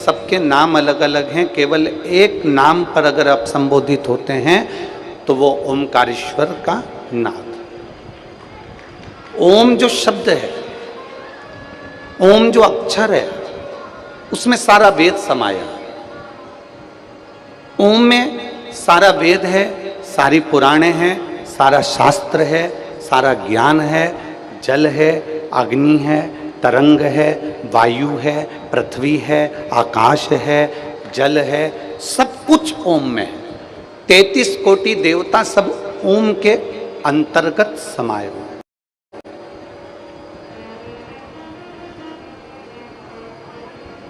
सबके नाम अलग अलग हैं, केवल एक नाम पर अगर आप संबोधित होते हैं तो वो ओमकारेश्वर का नाद। ओम जो शब्द है, ओम जो अक्षर है, उसमें सारा वेद समाया। ओम में सारा वेद है, सारी पुराणे हैं, सारा शास्त्र है, सारा ज्ञान है, जल है, अग्नि है, तरंग है, वायु है, पृथ्वी है, आकाश है, जल है, सब कुछ ओम में है। 33 कोटि देवता सब ओम के अंतर्गत समाये हुए हैं।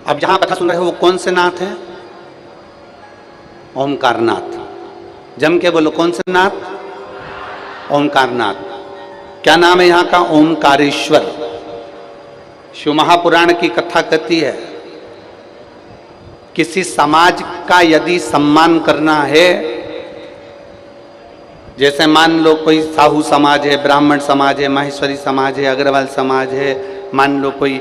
अब जहां कथा सुन रहे हो वो कौन से नाथ हैं? ओमकारनाथ। जम के बोलो, कौन से नाथ? ओमकारनाथ। क्या नाम है यहां का? ओमकारेश्वर। शिव महापुराण की कथा कहती है, किसी समाज का यदि सम्मान करना है, जैसे मान लो कोई साहू समाज है, ब्राह्मण समाज है, माहेश्वरी समाज है, अग्रवाल समाज है, मान लो कोई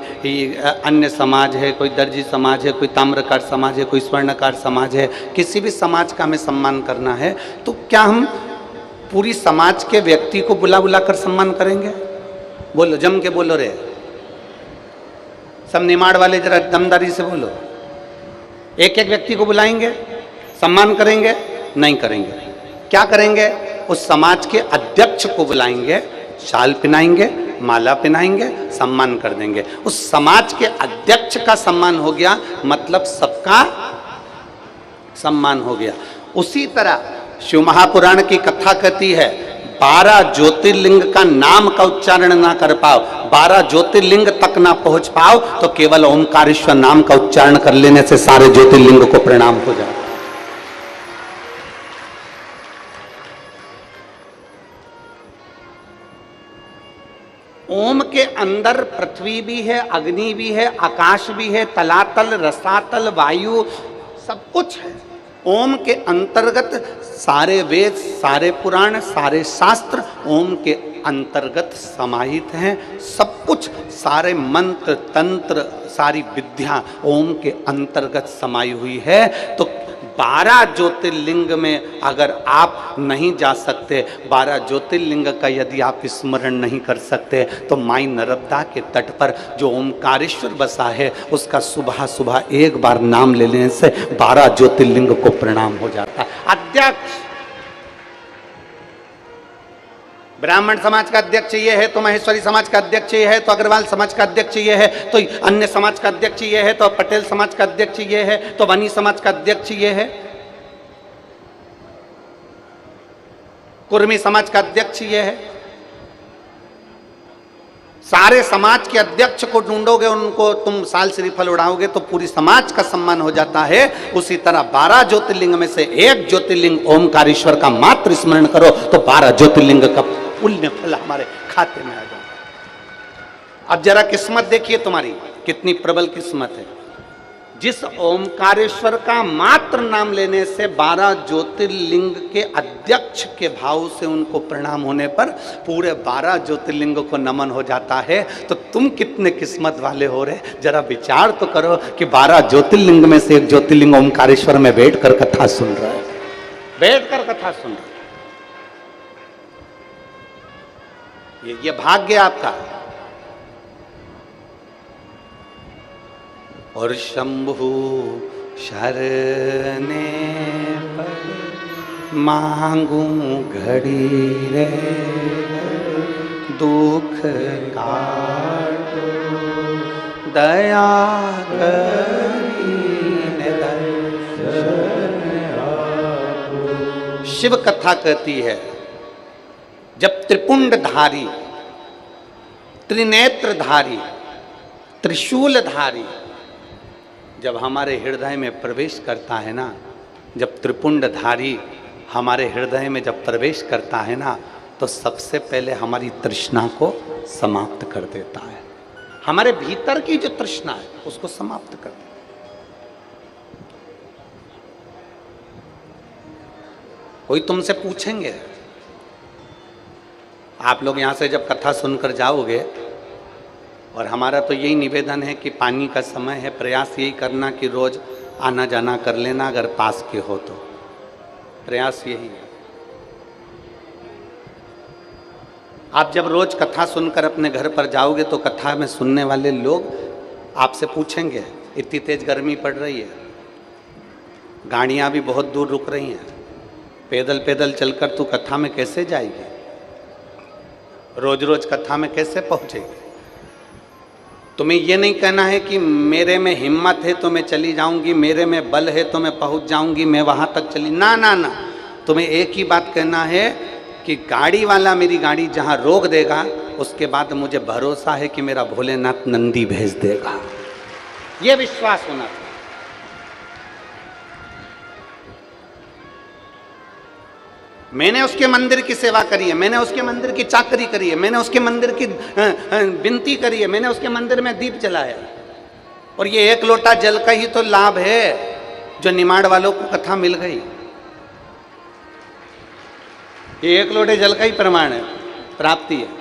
अन्य समाज है, कोई दर्जी समाज है, कोई ताम्रकार समाज है, कोई स्वर्णकार समाज है, किसी भी समाज का हमें सम्मान करना है तो क्या हम पूरी समाज के व्यक्ति को बुला बुला कर सम्मान करेंगे? बोलो, जम के बोलो रे, सब निमाड़ वाले जरा दमदारी से बोलो। एक एक व्यक्ति को बुलाएंगे, सम्मान करेंगे? नहीं करेंगे। क्या करेंगे? उस समाज के अध्यक्ष को बुलाएंगे, शाल पहनाएंगे, माला पहनाएंगे, सम्मान कर देंगे। उस समाज के अध्यक्ष का सम्मान हो गया, मतलब सबका सम्मान हो गया। उसी तरह शिव महापुराण की कथा कहती है, 12 ज्योतिर्लिंग का नाम का उच्चारण ना कर पाओ, 12 ज्योतिर्लिंग तक ना पहुंच पाओ तो केवल ओमकारेश्वर नाम का उच्चारण कर लेने से सारे ज्योतिर्लिंग को प्रणाम हो जाए। ओम के अंदर पृथ्वी भी है, अग्नि भी है, आकाश भी है, तलातल, रसातल, वायु, सब कुछ है। ओम के अंतर्गत सारे वेद, सारे पुराण, सारे शास्त्र ओम के अंतर्गत समाहित हैं। सब कुछ, सारे मंत्र, तंत्र, सारी विद्या ओम के अंतर्गत समाई हुई है। तो 12 ज्योतिर्लिंग में अगर आप नहीं जा सकते, 12 ज्योतिर्लिंग का यदि आप स्मरण नहीं कर सकते, तो माई नर्मदा के तट पर जो ओमकारेश्वर बसा है उसका सुबह सुबह एक बार नाम ले लेने से 12 ज्योतिर्लिंग को प्रणाम हो जाता है। अध्यक्ष ब्राह्मण समाज का अध्यक्ष ये है, तो महेश्वरी समाज का अध्यक्ष ये है, तो अग्रवाल समाज का अध्यक्ष ये है, तो अन्य समाज का अध्यक्ष ये है, तो पटेल समाज का अध्यक्ष ये है, तो वनी समाज का अध्यक्ष ये है, कुर्मी समाज का अध्यक्ष ये है। सारे समाज के अध्यक्ष को ढूंढोगे, उनको तुम साल श्रीफल उड़ाओगे तो पूरी समाज का सम्मान हो जाता है। उसी तरह 12 ज्योतिर्लिंग में से एक ज्योतिर्लिंग ओमकारेश्वर का मात्र स्मरण करो तो 12 ज्योतिर्लिंग का पुण्य फल हमारे खाते में आ जाए। अब जरा किस्मत देखिए तुम्हारी कितनी प्रबल किस्मत है। जिस ओमकारेश्वर का मात्र नाम लेने से 12 ज्योतिर्लिंग के अध्यक्ष के भाव से उनको प्रणाम होने पर पूरे 12 ज्योतिर्लिंग को नमन हो जाता है, तो तुम कितने किस्मत वाले हो रहे। जरा विचार तो करो कि 12 ज्योतिर्लिंग में से एक ज्योतिर्लिंग ओमकारेश्वर में बैठकर कथा सुन रहा है, बैठकर कथा सुन रहा है। ये भाग्य आपका। और शंभु शरणे पर मांगू घड़ी रे, दुख काटो दया करीने दर्शन आपो। शिव कथा कहती है, जब त्रिपुंडधारी, त्रिनेत्रधारी, त्रिशूलधारी जब हमारे हृदय में प्रवेश करता है ना, जब त्रिपुंडधारी हमारे हृदय में जब प्रवेश करता है ना, तो सबसे पहले हमारी तृष्णा को समाप्त कर देता है। हमारे भीतर की जो तृष्णा है उसको समाप्त कर देता है। कोई तुमसे पूछेंगे, आप लोग यहां से जब कथा सुनकर जाओगे और हमारा तो यही निवेदन है कि पानी का समय है, प्रयास यही करना कि रोज आना जाना कर लेना, अगर पास के हो तो। प्रयास यही है। आप जब रोज कथा सुनकर अपने घर पर जाओगे तो कथा में सुनने वाले लोग आपसे पूछेंगे, इतनी तेज गर्मी पड़ रही है, गाड़ियां भी बहुत दूर रुक रही हैं, पैदल पैदल चलकर तू कथा में कैसे जाएगी, रोज रोज कथा में कैसे पहुंचेगी। तुम्हें यह नहीं कहना है कि मेरे में हिम्मत है तो मैं चली जाऊंगी, मेरे में बल है तो मैं पहुंच जाऊंगी, मैं वहां तक चली, ना ना ना। तुम्हें एक ही बात कहना है कि गाड़ी वाला मेरी गाड़ी जहां रोक देगा उसके बाद मुझे भरोसा है कि मेरा भोलेनाथ नंदी भेज देगा। यह विश्वास होना चाहिए। मैंने उसके मंदिर की सेवा करी है, मैंने उसके मंदिर की चाकरी करी है, मैंने उसके मंदिर की विनती करी है, मैंने उसके मंदिर में दीप जलाया। और ये एक लोटा जल का ही तो लाभ है जो निमाड़ वालों को कथा मिल गई। ये एक लोटे जल का ही प्रमाण है, प्राप्ति है।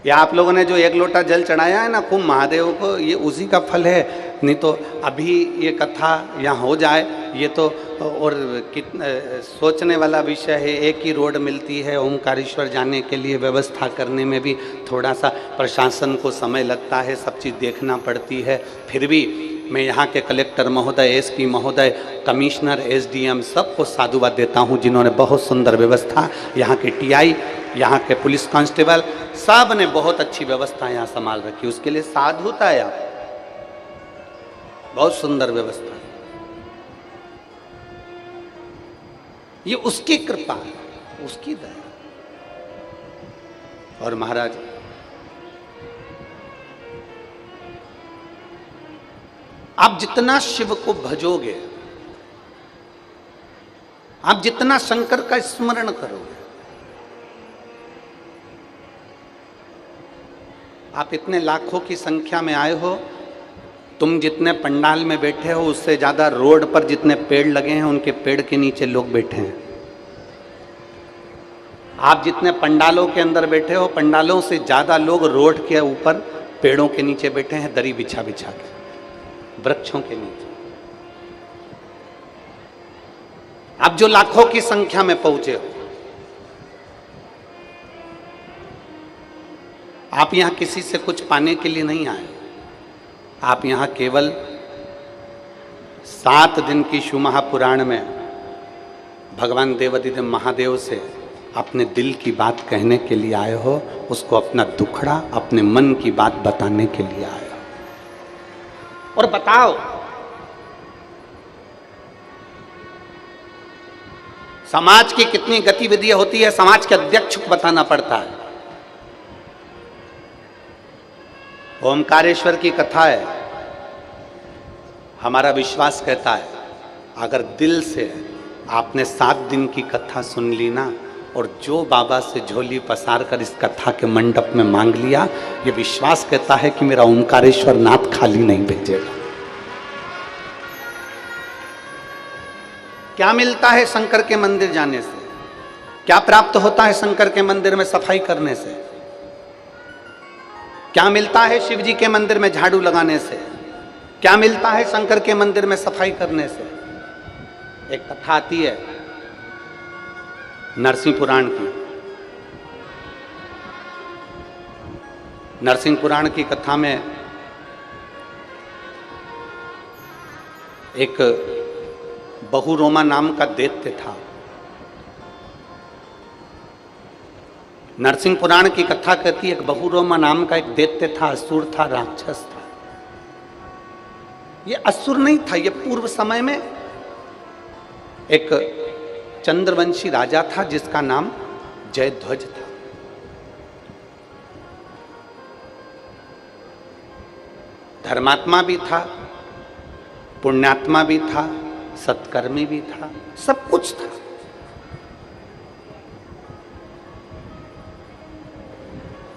या आप लोगों ने जो एक लोटा जल चढ़ाया है ना खूब महादेव को, ये उसी का फल है। नहीं तो अभी ये कथा यहाँ हो जाए, ये तो और कितना सोचने वाला विषय है। एक ही रोड मिलती है, ओमकारेश्वर जाने के लिए व्यवस्था करने में भी थोड़ा सा प्रशासन को समय लगता है, सब चीज़ देखना पड़ती है। फिर भी मैं यहाँ के कलेक्टर महोदय, एसपी महोदय, कमिश्नर, एसडीएम सबको साधुवाद देता हूँ जिन्होंने बहुत सुंदर व्यवस्था, यहाँ के टीआई, यहाँ के पुलिस कांस्टेबल, सब ने बहुत अच्छी व्यवस्था यहाँ संभाल रखी। उसके लिए साधुता है यहाँ, बहुत सुंदर व्यवस्था। ये उसकी कृपा है, उसकी दया। और महाराज आप जितना शिव को भजोगे, आप जितना शंकर का स्मरण करोगे, आप इतने लाखों की संख्या में आए हो, तुम जितने पंडाल में बैठे हो उससे ज्यादा रोड पर जितने पेड़ लगे हैं उनके पेड़ के नीचे लोग बैठे हैं। आप जितने पंडालों के अंदर बैठे हो, पंडालों से ज्यादा लोग रोड के ऊपर पेड़ों के नीचे बैठे हैं, दरी बिछा बिछा के, वृक्षों के नीचे। आप जो लाखों की संख्या में पहुंचे हो, आप यहां किसी से कुछ पाने के लिए नहीं आए। आप यहां केवल 7 दिन की शिव महापुराण में भगवान देवाधिदेव महादेव से अपने दिल की बात कहने के लिए आए हो, उसको अपना दुखड़ा, अपने मन की बात बताने के लिए आए हो। और बताओ, समाज की कितनी गतिविधियां होती है, समाज के अध्यक्ष को बताना पड़ता है। ओमकारेश्वर की कथा है, हमारा विश्वास कहता है अगर दिल से आपने 7 दिन की कथा सुन ली ना, और जो बाबा से झोली पसार कर इस कथा के मंडप में मांग लिया, ये विश्वास कहता है कि मेरा ओमकारेश्वर नाथ खाली नहीं भेजेगा। क्या मिलता है शंकर के मंदिर जाने से? क्या प्राप्त होता है शंकर के मंदिर में सफाई करने से? क्या मिलता है शिव जी के मंदिर में झाड़ू लगाने से? क्या मिलता है शंकर के मंदिर में सफाई करने से? एक कथा आती है नरसिंह पुराण की। नरसिंह पुराण की कथा में एक बहुरोमा नाम का दैत्य था। नरसिंह पुराण की कथा कहती है एक बहुरोमा नाम का एक दैत्य था, असुर था, राक्षस था। ये असुर नहीं था, ये पूर्व समय में एक चंद्रवंशी राजा था जिसका नाम जयध्वज था। धर्मात्मा भी था, पुण्यात्मा भी था, सत्कर्मी भी था, सब कुछ था।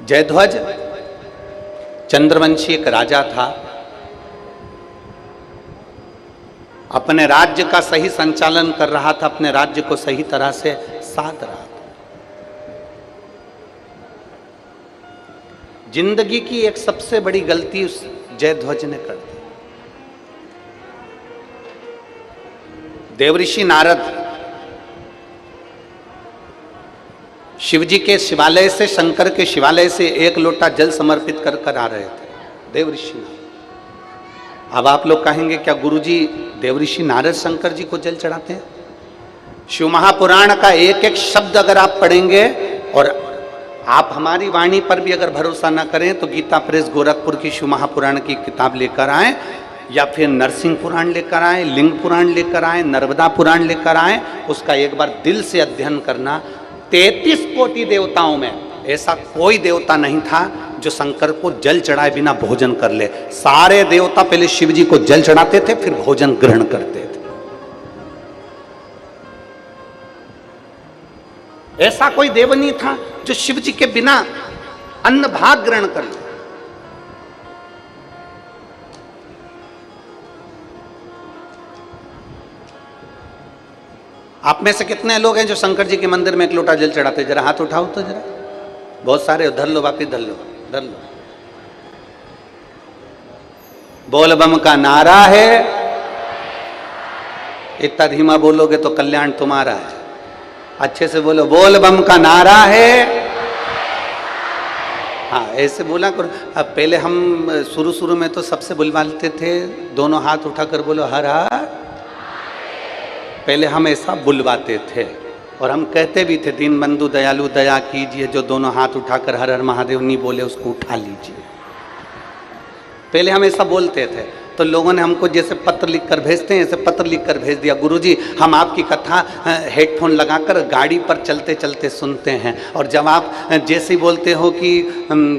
जयध्वज चंद्रवंशी एक राजा था, अपने राज्य का सही संचालन कर रहा था, अपने राज्य को सही तरह से साध रहा था। जिंदगी की एक सबसे बड़ी गलती उस जयध्वज ने कर दी। देवऋषि नारद शिवजी के शिवालय से, शंकर के शिवालय से एक लोटा जल समर्पित कर कर आ रहे थे, देवऋषि नारद। अब आप लोग कहेंगे क्या गुरुजी देवऋषि नारद शंकर जी को जल चढ़ाते हैं? शिव महापुराण का एक एक शब्द अगर आप पढ़ेंगे, और आप हमारी वाणी पर भी अगर भरोसा ना करें तो गीता प्रेस गोरखपुर की शिव महापुराण की किताब लेकर आए, या फिर नरसिंह पुराण लेकर आए, लिंग पुराण लेकर आए, नर्मदा पुराण लेकर आए, उसका एक बार दिल से अध्ययन करना। 33 कोटि देवताओं में ऐसा कोई देवता नहीं था जो शंकर को जल चढ़ाए बिना भोजन कर ले। सारे देवता पहले शिव जी को जल चढ़ाते थे, फिर भोजन ग्रहण करते थे। ऐसा कोई देव नहीं था जो शिव जी के बिना अन्न भाग ग्रहण कर ले। आप में से कितने लोग हैं जो शंकर जी के मंदिर में एक लोटा जल चढ़ाते? जरा हाथ उठाओ तो जरा। बहुत सारे। धर लो वापिस, धर लो, धर लो। बोल बम का नारा है, इतना धीमा बोलोगे तो कल्याण तुम्हारा है। अच्छे से बोलो, बोल बम का नारा है। हाँ, ऐसे बोला करो। अब पहले हम शुरू में तो सबसे बुलवाते थे, दोनों हाथ उठाकर बोलो हर हर। पहले हम ऐसा बुलवाते थे और हम कहते भी थे, दीन बंधु दयालु दया कीजिए, जो दोनों हाथ उठाकर हर हर महादेव नहीं बोले उसको उठा लीजिए। पहले हम ऐसा बोलते थे, तो लोगों ने हमको जैसे पत्र लिखकर भेजते हैं, ऐसे पत्र लिखकर भेज दिया, गुरुजी हम आपकी कथा हेडफोन लगाकर गाड़ी पर चलते चलते सुनते हैं, और जब आप जैसे ही बोलते हो कि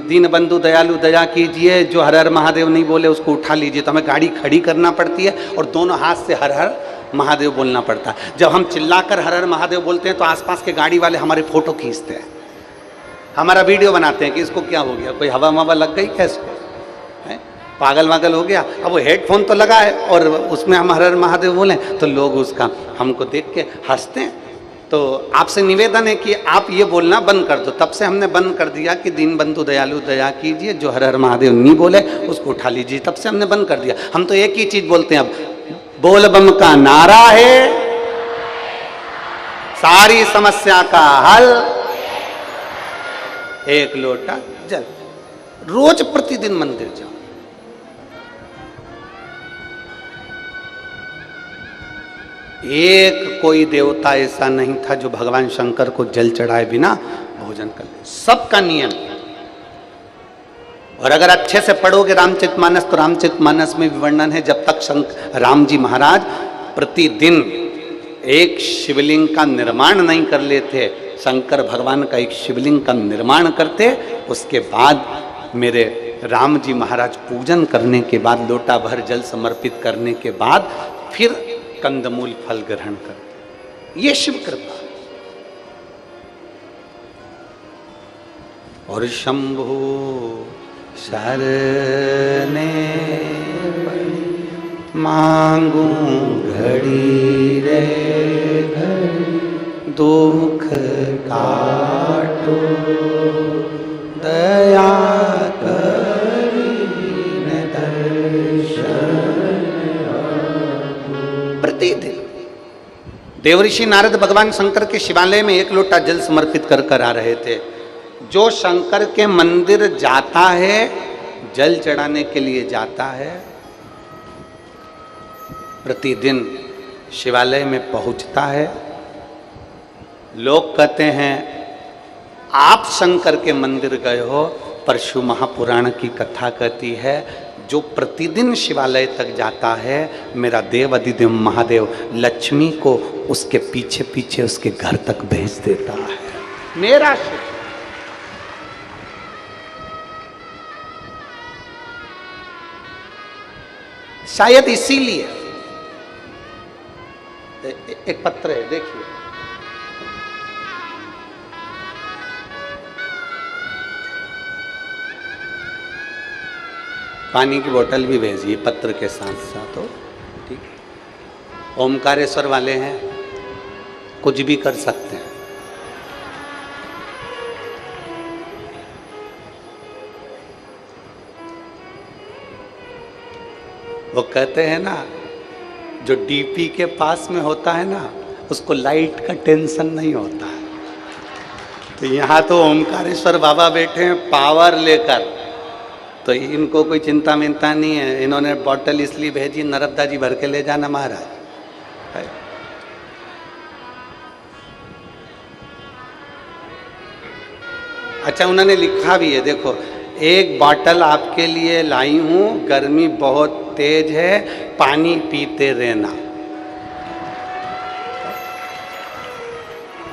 दीन बंधु दयालु दया कीजिए, जो हर हर महादेव नहीं बोले उसको उठा लीजिए, तो हमें गाड़ी खड़ी करना पड़ती है और दोनों हाथ से हर हर महादेव बोलना पड़ता है। जब हम चिल्लाकर हर हर महादेव बोलते हैं तो आसपास के गाड़ी वाले हमारे फोटो खींचते हैं, हमारा वीडियो बनाते हैं कि इसको क्या हो गया, कोई हवा मवा लग गई क्या, इसको पागल वागल हो गया। अब वो हेडफोन तो लगा है और उसमें हम हर हर महादेव बोलें तो लोग उसका हमको देख के हंसते हैं। तो आपसे निवेदन है कि आप ये बोलना बंद कर दो। तब से हमने बंद कर दिया कि दीन बंधु दयालु दया कीजिए, जो हर हर महादेव नहीं बोले उसको उठा लीजिए। तब से हमने बंद कर दिया। हम तो एक ही चीज बोलते हैं अब, बोल बम का नारा है, सारी समस्या का हल, एक लोटा जल। रोज प्रतिदिन मंदिर जाओ। एक कोई देवता ऐसा नहीं था जो भगवान शंकर को जल चढ़ाए बिना भोजन कर ले। सबका नियम। और अगर अच्छे से पढ़ोगे रामचरितमानस तो रामचरितमानस में भी वर्णन है, जब तक राम जी महाराज प्रतिदिन एक शिवलिंग का निर्माण नहीं कर लेते, शंकर भगवान का एक शिवलिंग का निर्माण करते, उसके बाद मेरे राम जी महाराज पूजन करने के बाद, लोटा भर जल समर्पित करने के बाद फिर कंदमूल फल ग्रहण करते। ये शिव कृपा। और शंभु शरणे मांगू घड़ी रे घड़ी, दुख काटो दया करीन दर्शन। प्रतिदिन देवऋषि नारद भगवान शंकर के शिवालय में एक लोटा जल समर्पित कर कर आ रहे थे। जो शंकर के मंदिर जाता है, जल चढ़ाने के लिए जाता है, प्रतिदिन शिवालय में पहुंचता है। लोग कहते हैं आप शंकर के मंदिर गए हो, पर शिव महापुराण की कथा कहती है जो प्रतिदिन शिवालय तक जाता है, मेरा देव अधिदेव महादेव लक्ष्मी को उसके पीछे पीछे उसके घर तक भेज देता है। मेरा शिव। शायद इसीलिए एक पत्र है, देखिए, पानी की बोतल भी भेजिए पत्र के साथ साथ हो, ठीक है। ओमकारेश्वर वाले हैं, कुछ भी कर सकते हैं। वो कहते हैं ना, जो डीपी के पास में होता है ना, उसको लाइट का टेंशन नहीं होता है। तो यहाँ तो ओमकारेश्वर बाबा बैठे हैं पावर लेकर, तो इनको कोई चिंता मिंता नहीं है। इन्होंने बॉटल इसलिए भेजी, नर्मदा जी भर के ले जाना महाराज। अच्छा, उन्होंने लिखा भी है, देखो, एक बॉटल आपके लिए लाई हूं, गर्मी बहुत तेज है, पानी पीते रहना।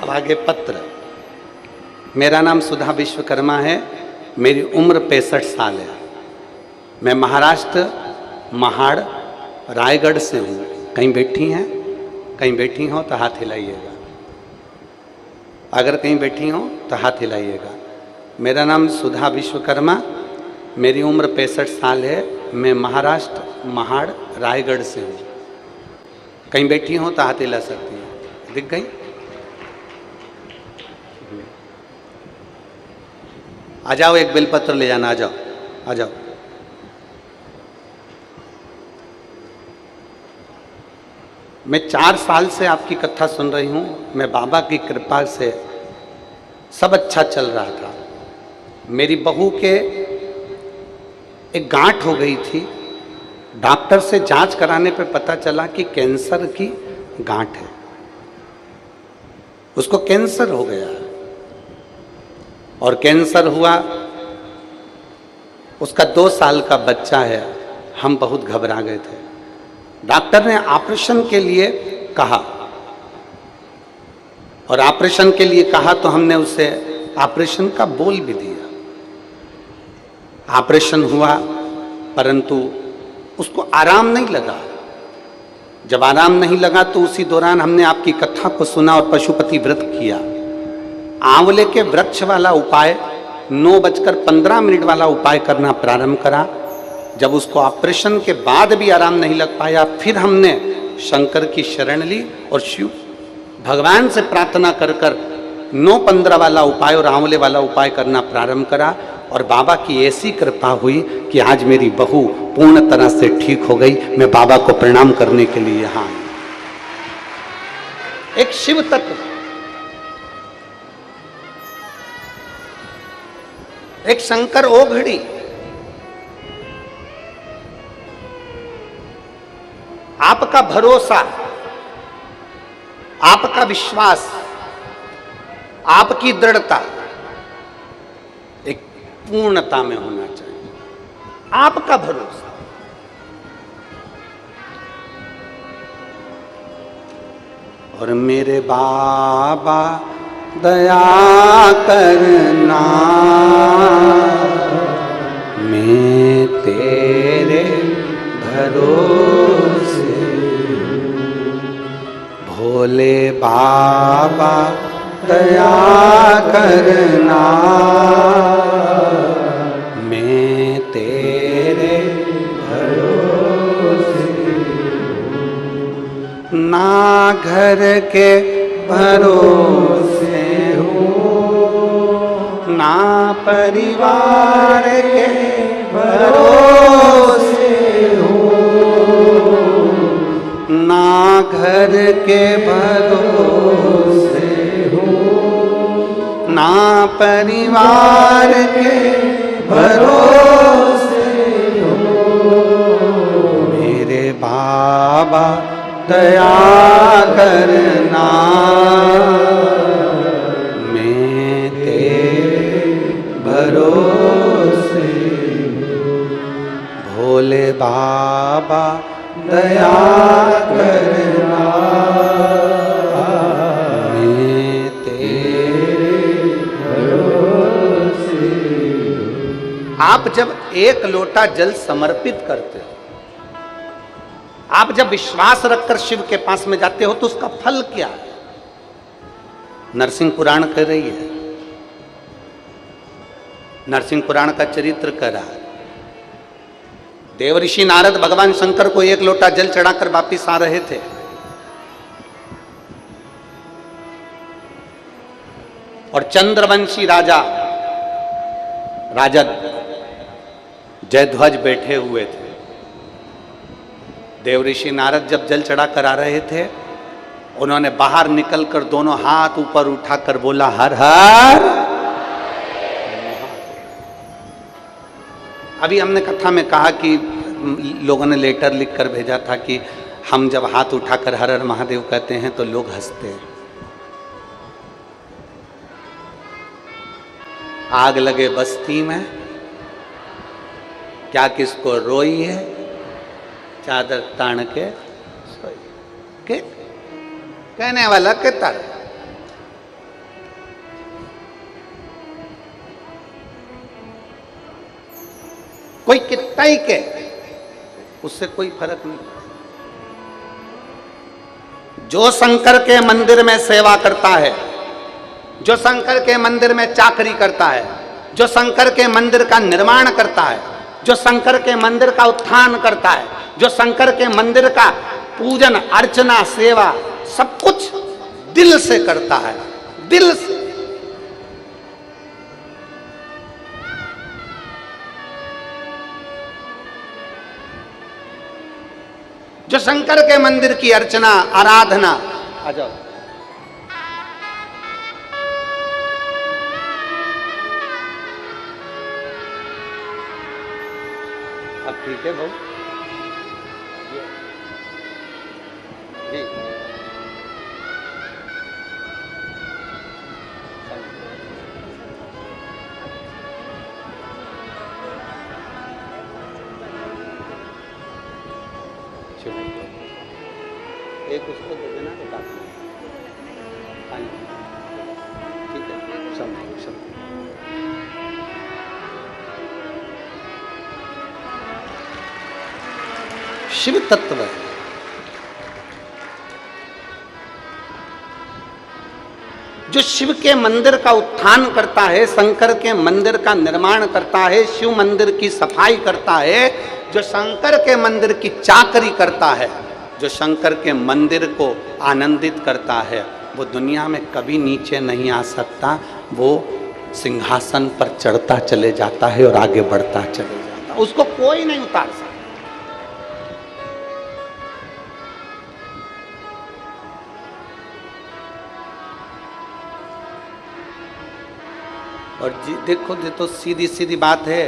अब आगे पत्र। मेरा नाम सुधा विश्वकर्मा है, मेरी उम्र 65 साल है। मैं महाराष्ट्र महाड़ रायगढ़ से हूँ। कहीं बैठी हैं? कहीं बैठी हो तो हाथ हिलाइएगा। अगर कहीं बैठी हो तो हाथ हिलाइएगा। मेरा नाम सुधा विश्वकर्मा, मेरी उम्र 65 साल है। मैं महाराष्ट्र महाड़ रायगढ़ से हूँ। कहीं बैठी हो तो हाथ हिला सकती हैं। दिख गई? आ जाओ, एक बेलपत्र ले जाना। आ जाओ, आ जाओ। मैं 4 साल से आपकी कथा सुन रही हूँ। मैं बाबा की कृपा से सब अच्छा चल रहा था। मेरी बहू के एक गांठ हो गई थी। डॉक्टर से जांच कराने पे पता चला कि कैंसर की गांठ है, उसको कैंसर हो गया। और कैंसर हुआ, उसका 2 साल का बच्चा है। हम बहुत घबरा गए थे। डॉक्टर ने ऑपरेशन के लिए कहा, और ऑपरेशन के लिए कहा तो हमने उसे ऑपरेशन का बोल भी दिया। ऑपरेशन हुआ, परंतु उसको आराम नहीं लगा। जब आराम नहीं लगा तो उसी दौरान हमने आपकी कथा को सुना और पशुपति व्रत किया। आंवले के वृक्ष वाला उपाय, 9:15 वाला उपाय करना प्रारंभ करा। जब उसको ऑपरेशन के बाद भी आराम नहीं लग पाया, फिर हमने शंकर की शरण ली और शिव भगवान से प्रार्थना कर कर 9:15 वाला उपाय और आंवले वाला उपाय करना प्रारंभ करा। और बाबा की ऐसी कृपा हुई कि आज मेरी बहू पूर्ण तरह से ठीक हो गई। मैं बाबा को प्रणाम करने के लिए यहाँ। एक शिव तत्व, एक शंकर ओघड़ी, आपका भरोसा, आपका विश्वास, आपकी दृढ़ता एक पूर्णता में होना चाहिए। आपका भरोसा। और मेरे बाबा दया करना, मैं तेरे भरोसे, भोले बाबा दया करना, मैं तेरे भरोसे। ना घर के भरोसे हूँ, ना परिवार के भरोसे हूँ, ना घर के भरोसे हूँ, ना परिवार के भरोसे हूँ। मेरे बाबा दया करना, मैं तेरे भरोसे, भोले बाबा दया करना, मैं तेरे भरोसे। आप जब 1 लोटा जल समर्पित करते हो, आप जब विश्वास रखकर शिव के पास में जाते हो, तो उसका फल क्या है? नरसिंह पुराण कह रही है, नरसिंह पुराण का चरित्र कह रहा है। देवऋषि नारद भगवान शंकर को 1 लोटा जल चढ़ाकर वापिस आ रहे थे। और चंद्रवंशी राजा जयध्वज बैठे हुए थे। देवऋषि नारद जब जल चढ़ा कर आ रहे थे, उन्होंने बाहर निकलकर दोनों हाथ ऊपर उठाकर बोला, हर हर। अभी हमने कथा में कहा कि लोगों ने लेटर लिखकर भेजा था कि हम जब हाथ उठाकर हर हर महादेव कहते हैं तो लोग हंसते हैं। आग लगे बस्ती में, क्या किसको रोई है, चादर तान के सोई के कहने वाला के तर। कोई कितना ही के, उससे कोई फर्क नहीं। जो शंकर के मंदिर में सेवा करता है, जो शंकर के मंदिर में चाकरी करता है, जो शंकर के मंदिर का निर्माण करता है, जो शंकर के मंदिर का उत्थान करता है, जो शंकर के मंदिर का पूजन अर्चना सेवा सब कुछ दिल से करता है, दिल से। जो शंकर के मंदिर की अर्चना आराधना, आ जाओ, अब ठीक है भाऊ जी। एक उसको दे देना तो काफी। ठीक है, समझो। शिव तत्व है। जो शिव के मंदिर का उत्थान करता है, शंकर के मंदिर का निर्माण करता है, शिव मंदिर की सफाई करता है, जो शंकर के मंदिर की चाकरी करता है, जो शंकर के मंदिर को आनंदित करता है, वो दुनिया में कभी नीचे नहीं आ सकता। वो सिंहासन पर चढ़ता चले जाता है और आगे बढ़ता चले जाता है, उसको कोई नहीं उतार सकता। और जी देखो, ये तो सीधी सीधी बात है।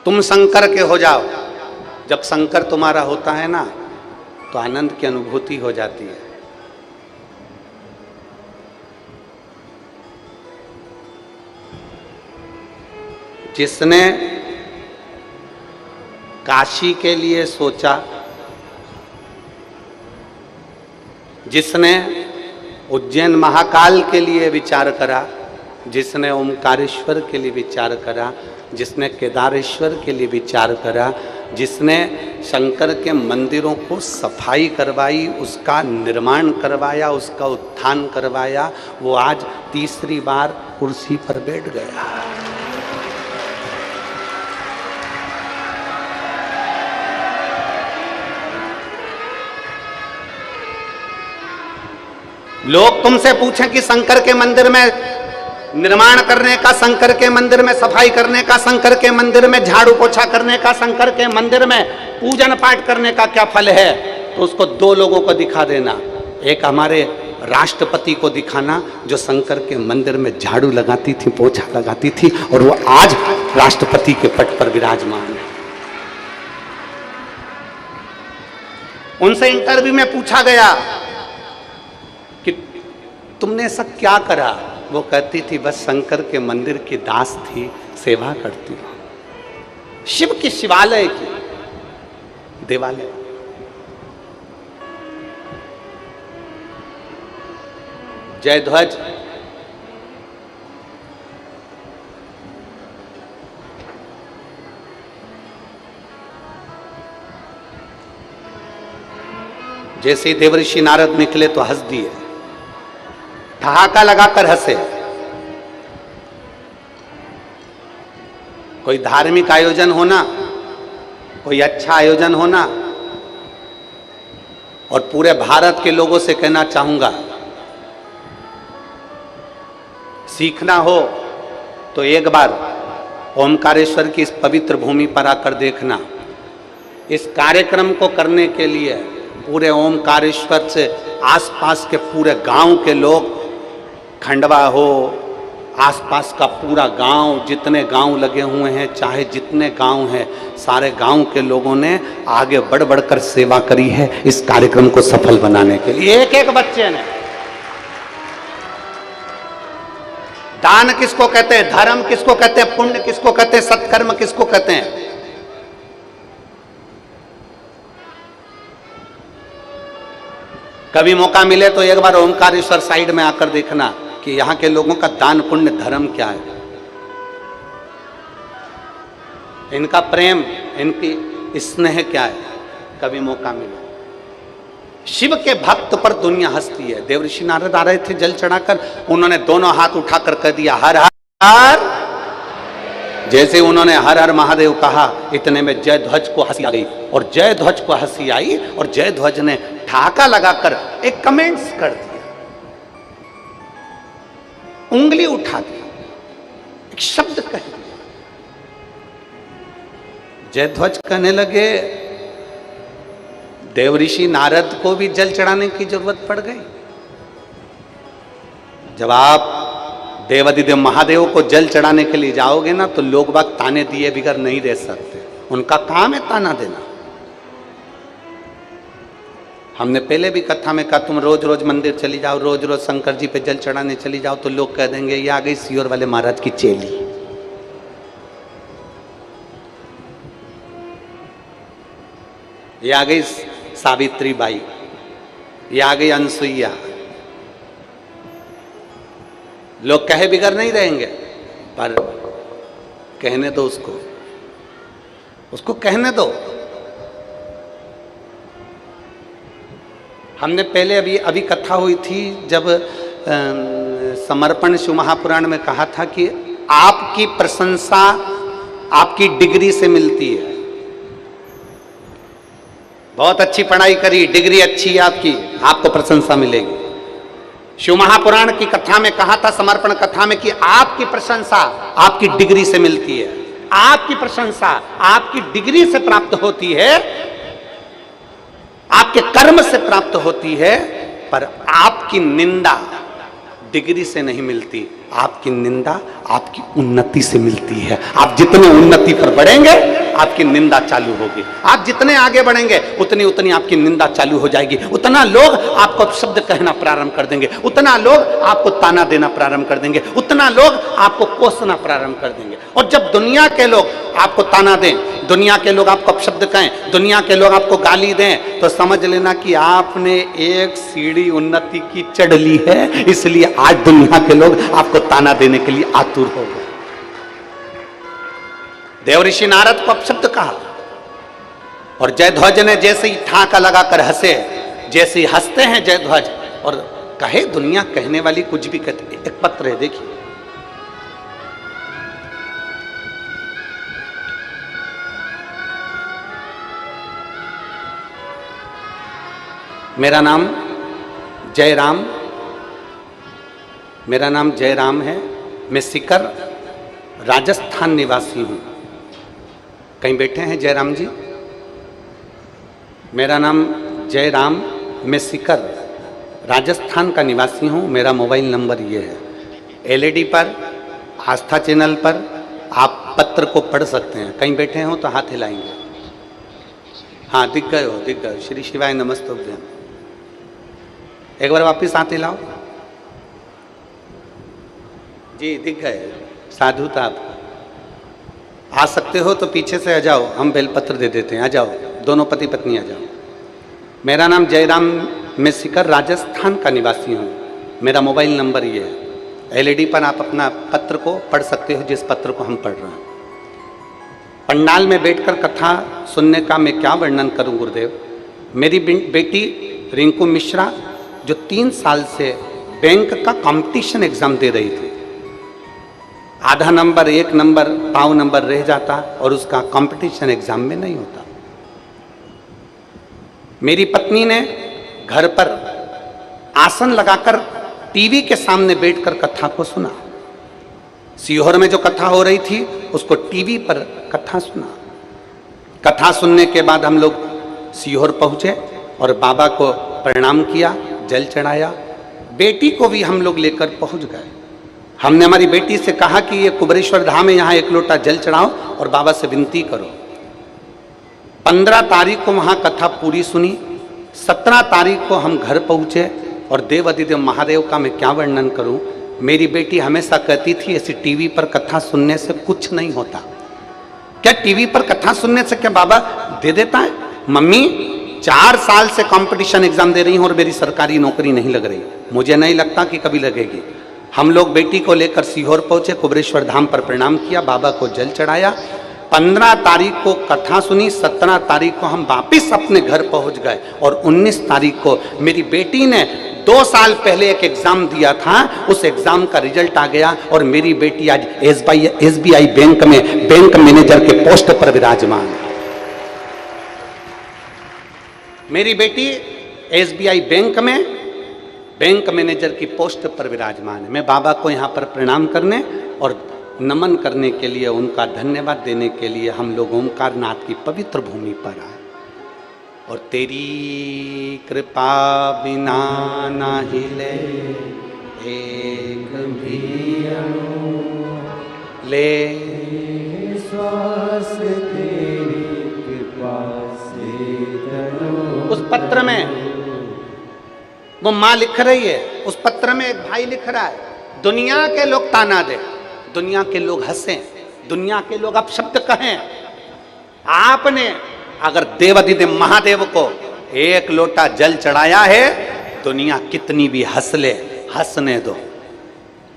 तुम शंकर के हो जाओ, जब शंकर तुम्हारा होता है ना तो आनंद की अनुभूति हो जाती है। जिसने काशी के लिए सोचा, जिसने उज्जैन महाकाल के लिए विचार करा, जिसने ओमकारेश्वर के लिए विचार करा, जिसने केदारेश्वर के लिए विचार करा, जिसने शंकर के मंदिरों को सफाई करवाई, उसका निर्माण करवाया, उसका उत्थान करवाया, वो आज तीसरी बार कुर्सी पर बैठ गया। लोग तुमसे पूछें कि शंकर के मंदिर में निर्माण करने का, शंकर के मंदिर में सफाई करने का, शंकर के मंदिर में झाड़ू पोछा करने का, शंकर के मंदिर में पूजन पाठ करने का क्या फल है, तो उसको दो लोगों को दिखा देना। एक हमारे राष्ट्रपति को दिखाना, जो शंकर के मंदिर में झाड़ू लगाती थी, पोछा लगाती थी, और वो आज राष्ट्रपति के पद पर विराजमान है। उनसे इंटरव्यू में पूछा गया कि तुमने ऐसा क्या करा, वो कहती थी बस शंकर के मंदिर की दास थी, सेवा करती हूं। शिव की शिवालय की देवालय, जय ध्वज, जैसे ही देवऋषि नारद निकले तो हंस दिए, ठहाका लगाकर हंसे। कोई धार्मिक आयोजन होना, कोई अच्छा आयोजन होना, और पूरे भारत के लोगों से कहना चाहूंगा, सीखना हो तो एक बार ओमकारेश्वर की इस पवित्र भूमि पर आकर देखना। इस कार्यक्रम को करने के लिए पूरे ओमकारेश्वर से आसपास के पूरे गांव के लोग, खंडवा हो, आसपास का पूरा गांव, जितने गांव लगे हुए हैं, चाहे जितने गांव हैं, सारे गांव के लोगों ने आगे बढ़ बढ़कर सेवा करी है इस कार्यक्रम को सफल बनाने के लिए। एक एक बच्चे ने। दान किसको कहते हैं, धर्म किसको कहते हैं, पुण्य किसको कहते हैं, सत्कर्म किसको कहते हैं? कभी मौका मिले तो एक बार ओमकारेश्वर साइड में आकर देखना कि यहां के लोगों का दान पुण्य धर्म क्या है, इनका प्रेम, इनकी स्नेह क्या है। कभी मौका मिले। शिव के भक्त पर दुनिया हंसती है। देवर्षि नारद आ रहे थे जल चढ़ाकर, उन्होंने दोनों हाथ उठाकर कह दिया हर हर। जैसे उन्होंने हर हर महादेव कहा, इतने में जय ध्वज को हंसी आ गई, और जय ध्वज को हंसी आई और जय ध्वज ने ठाका लगाकर एक कमेंट्स कर दिया, उंगली उठा दिया, एक शब्द कह दिया। जयध्वज कहने लगे देवऋषि नारद को भी जल चढ़ाने की जरूरत पड़ गई। जब आप देवादिदेव महादेव को जल चढ़ाने के लिए जाओगे ना, तो लोग बाग ताने दिए बिगर नहीं रह सकते, उनका काम है ताना देना। हमने पहले भी कथा में कहा, तुम रोज रोज मंदिर चली जाओ, रोज रोज शंकर जी पे जल चढ़ाने चली जाओ, तो लोग कह देंगे ये आ गई सियोर वाले महाराज की चेली। ये आ गई सावित्री बाई, ये आ गई अनसुईया। लोग कहे बिगर नहीं रहेंगे, पर कहने दो उसको, उसको कहने दो। हमने पहले अभी कथा हुई थी जब समर्पण शिव महापुराण में कहा था कि आपकी प्रशंसा आपकी डिग्री से मिलती है। बहुत अच्छी पढ़ाई करी, डिग्री अच्छी है आपकी, आपको प्रशंसा मिलेगी। शिव महापुराण की कथा में कहा था, समर्पण कथा में, कि आपकी प्रशंसा आपकी डिग्री से मिलती है। आपकी प्रशंसा आपकी डिग्री से प्राप्त होती है, आपके कर्म से प्राप्त होती है, पर आपकी निंदा डिग्री से नहीं मिलती, आपकी निंदा आपकी उन्नति से मिलती है। आप जितने उन्नति पर बढ़ेंगे आपकी निंदा चालू होगी, आप जितने आगे बढ़ेंगे उतनी उतनी आपकी निंदा चालू हो जाएगी, उतना लोग आपको शब्द कहना प्रारंभ कर देंगे, उतना लोग आपको ताना देना प्रारंभ कर देंगे, उतना लोग आपको कोसना प्रारंभ कर देंगे। और जब दुनिया के लोग आपको ताना दें, दुनिया के लोग आपको अपशब्द कहें, दुनिया के लोग आपको गाली दें, तो समझ लेना कि आपने एक सीढ़ी उन्नति की चढ़ ली है, इसलिए आज दुनिया के लोग आपको ताना देने के लिए आतुर हो गए। देवऋषि नारद को अपशब्द कहा, और जयध्वज ने जैसे ही ठाका लगाकर हंसे, जैसे ही हंसते हैं जयध्वज, और कहे दुनिया कहने वाली कुछ भी कहते। एक पत्र है, देखिए, मेरा नाम जयराम, मेरा नाम जयराम है, मैं सीकर राजस्थान निवासी हूँ। कहीं बैठे हैं जयराम जी? मेरा नाम जयराम, मैं सीकर राजस्थान का निवासी हूँ। मेरा मोबाइल नंबर ये है। एलईडी पर, आस्था चैनल पर आप पत्र को पढ़ सकते हैं। कहीं बैठे हो तो हाथ हिलाएंगे। हाँ, दिख गए हो, दिख गए। श्री शिवाय नमस्तुभ्यम। एक बार वापिस हाथ हिलाओ जी, दिख गए। साधु था आप। आ सकते हो तो पीछे से आ जाओ, हम बेलपत्र दे देते हैं। आ जाओ, दोनों पति पत्नी आ जाओ। मेरा नाम जयराम, मैं सीकर राजस्थान का निवासी हूँ। मेरा मोबाइल नंबर ये है। एलईडी पर आप अपना पत्र को पढ़ सकते हो, जिस पत्र को हम पढ़ रहे हैं। पंडाल में बैठकर कथा सुनने का मैं क्या वर्णन करूं गुरुदेव। मेरी बेटी रिंकू मिश्रा, जो 3 साल से बैंक का कंपटीशन एग्जाम दे रही थी, आधा नंबर, 1 नंबर, पाव नंबर रह जाता और उसका कंपटीशन एग्जाम में नहीं होता। मेरी पत्नी ने घर पर आसन लगाकर टीवी के सामने बैठकर कथा को सुना। सीहोर में जो कथा हो रही थी उसको टीवी पर कथा सुना। कथा सुनने के बाद हम लोग सीहोर पहुंचे और बाबा को प्रणाम किया, जल चढ़ाया। बेटी को भी हम लोग लेकर पहुंच गए। हमने हमारी बेटी से कहा कि ये कुबरेश्वर धाम है, यहाँ एक लोटा जल चढ़ाओ और बाबा से विनती करो। 15 तारीख को वहाँ कथा पूरी सुनी। 17 तारीख को हम घर पहुँचे और देव अधिदेव महादेव का मैं क्या वर्णन करूँ। मेरी बेटी हमेशा कहती थी ऐसी टीवी पर कथा सुनने से कुछ नहीं होता। क्या टीवी पर कथा सुनने से क्या बाबा दे देता है? मम्मी 4 साल से कंपटीशन एग्जाम दे रही हूँ और मेरी सरकारी नौकरी नहीं लग रही, मुझे नहीं लगता कि कभी लगेगी। हम लोग बेटी को लेकर सीहोर पहुंचे, कुबरेश्वर धाम पर प्रणाम किया, बाबा को जल चढ़ाया। 15 तारीख को कथा सुनी, 17 तारीख को हम वापिस अपने घर पहुंच गए और 19 तारीख को मेरी बेटी ने 2 साल पहले एक एग्जाम दिया था, उस एग्जाम का रिजल्ट आ गया और मेरी बेटी आज SBI बैंक में बैंक मैनेजर के पोस्ट पर विराजमान है। मेरी बेटी SBI बैंक में बैंक मैनेजर की पोस्ट पर विराजमान है। मैं बाबा को यहाँ पर प्रणाम करने और नमन करने के लिए, उनका धन्यवाद देने के लिए हम लोग ओमकार नाथ की पवित्र भूमि पर आए। और तेरी कृपा बिना ना हिले एक भी ले श्वास तेरी कृपा से। उस पत्र में वो माँ लिख रही है, उस पत्र में एक भाई लिख रहा है, दुनिया के लोग ताना दे, दुनिया के लोग हंसें, दुनिया के लोग अपशब्द कहें, आपने अगर देवाधिदेव महादेव को एक लोटा जल चढ़ाया है, दुनिया कितनी भी हंस ले, हंसने दो,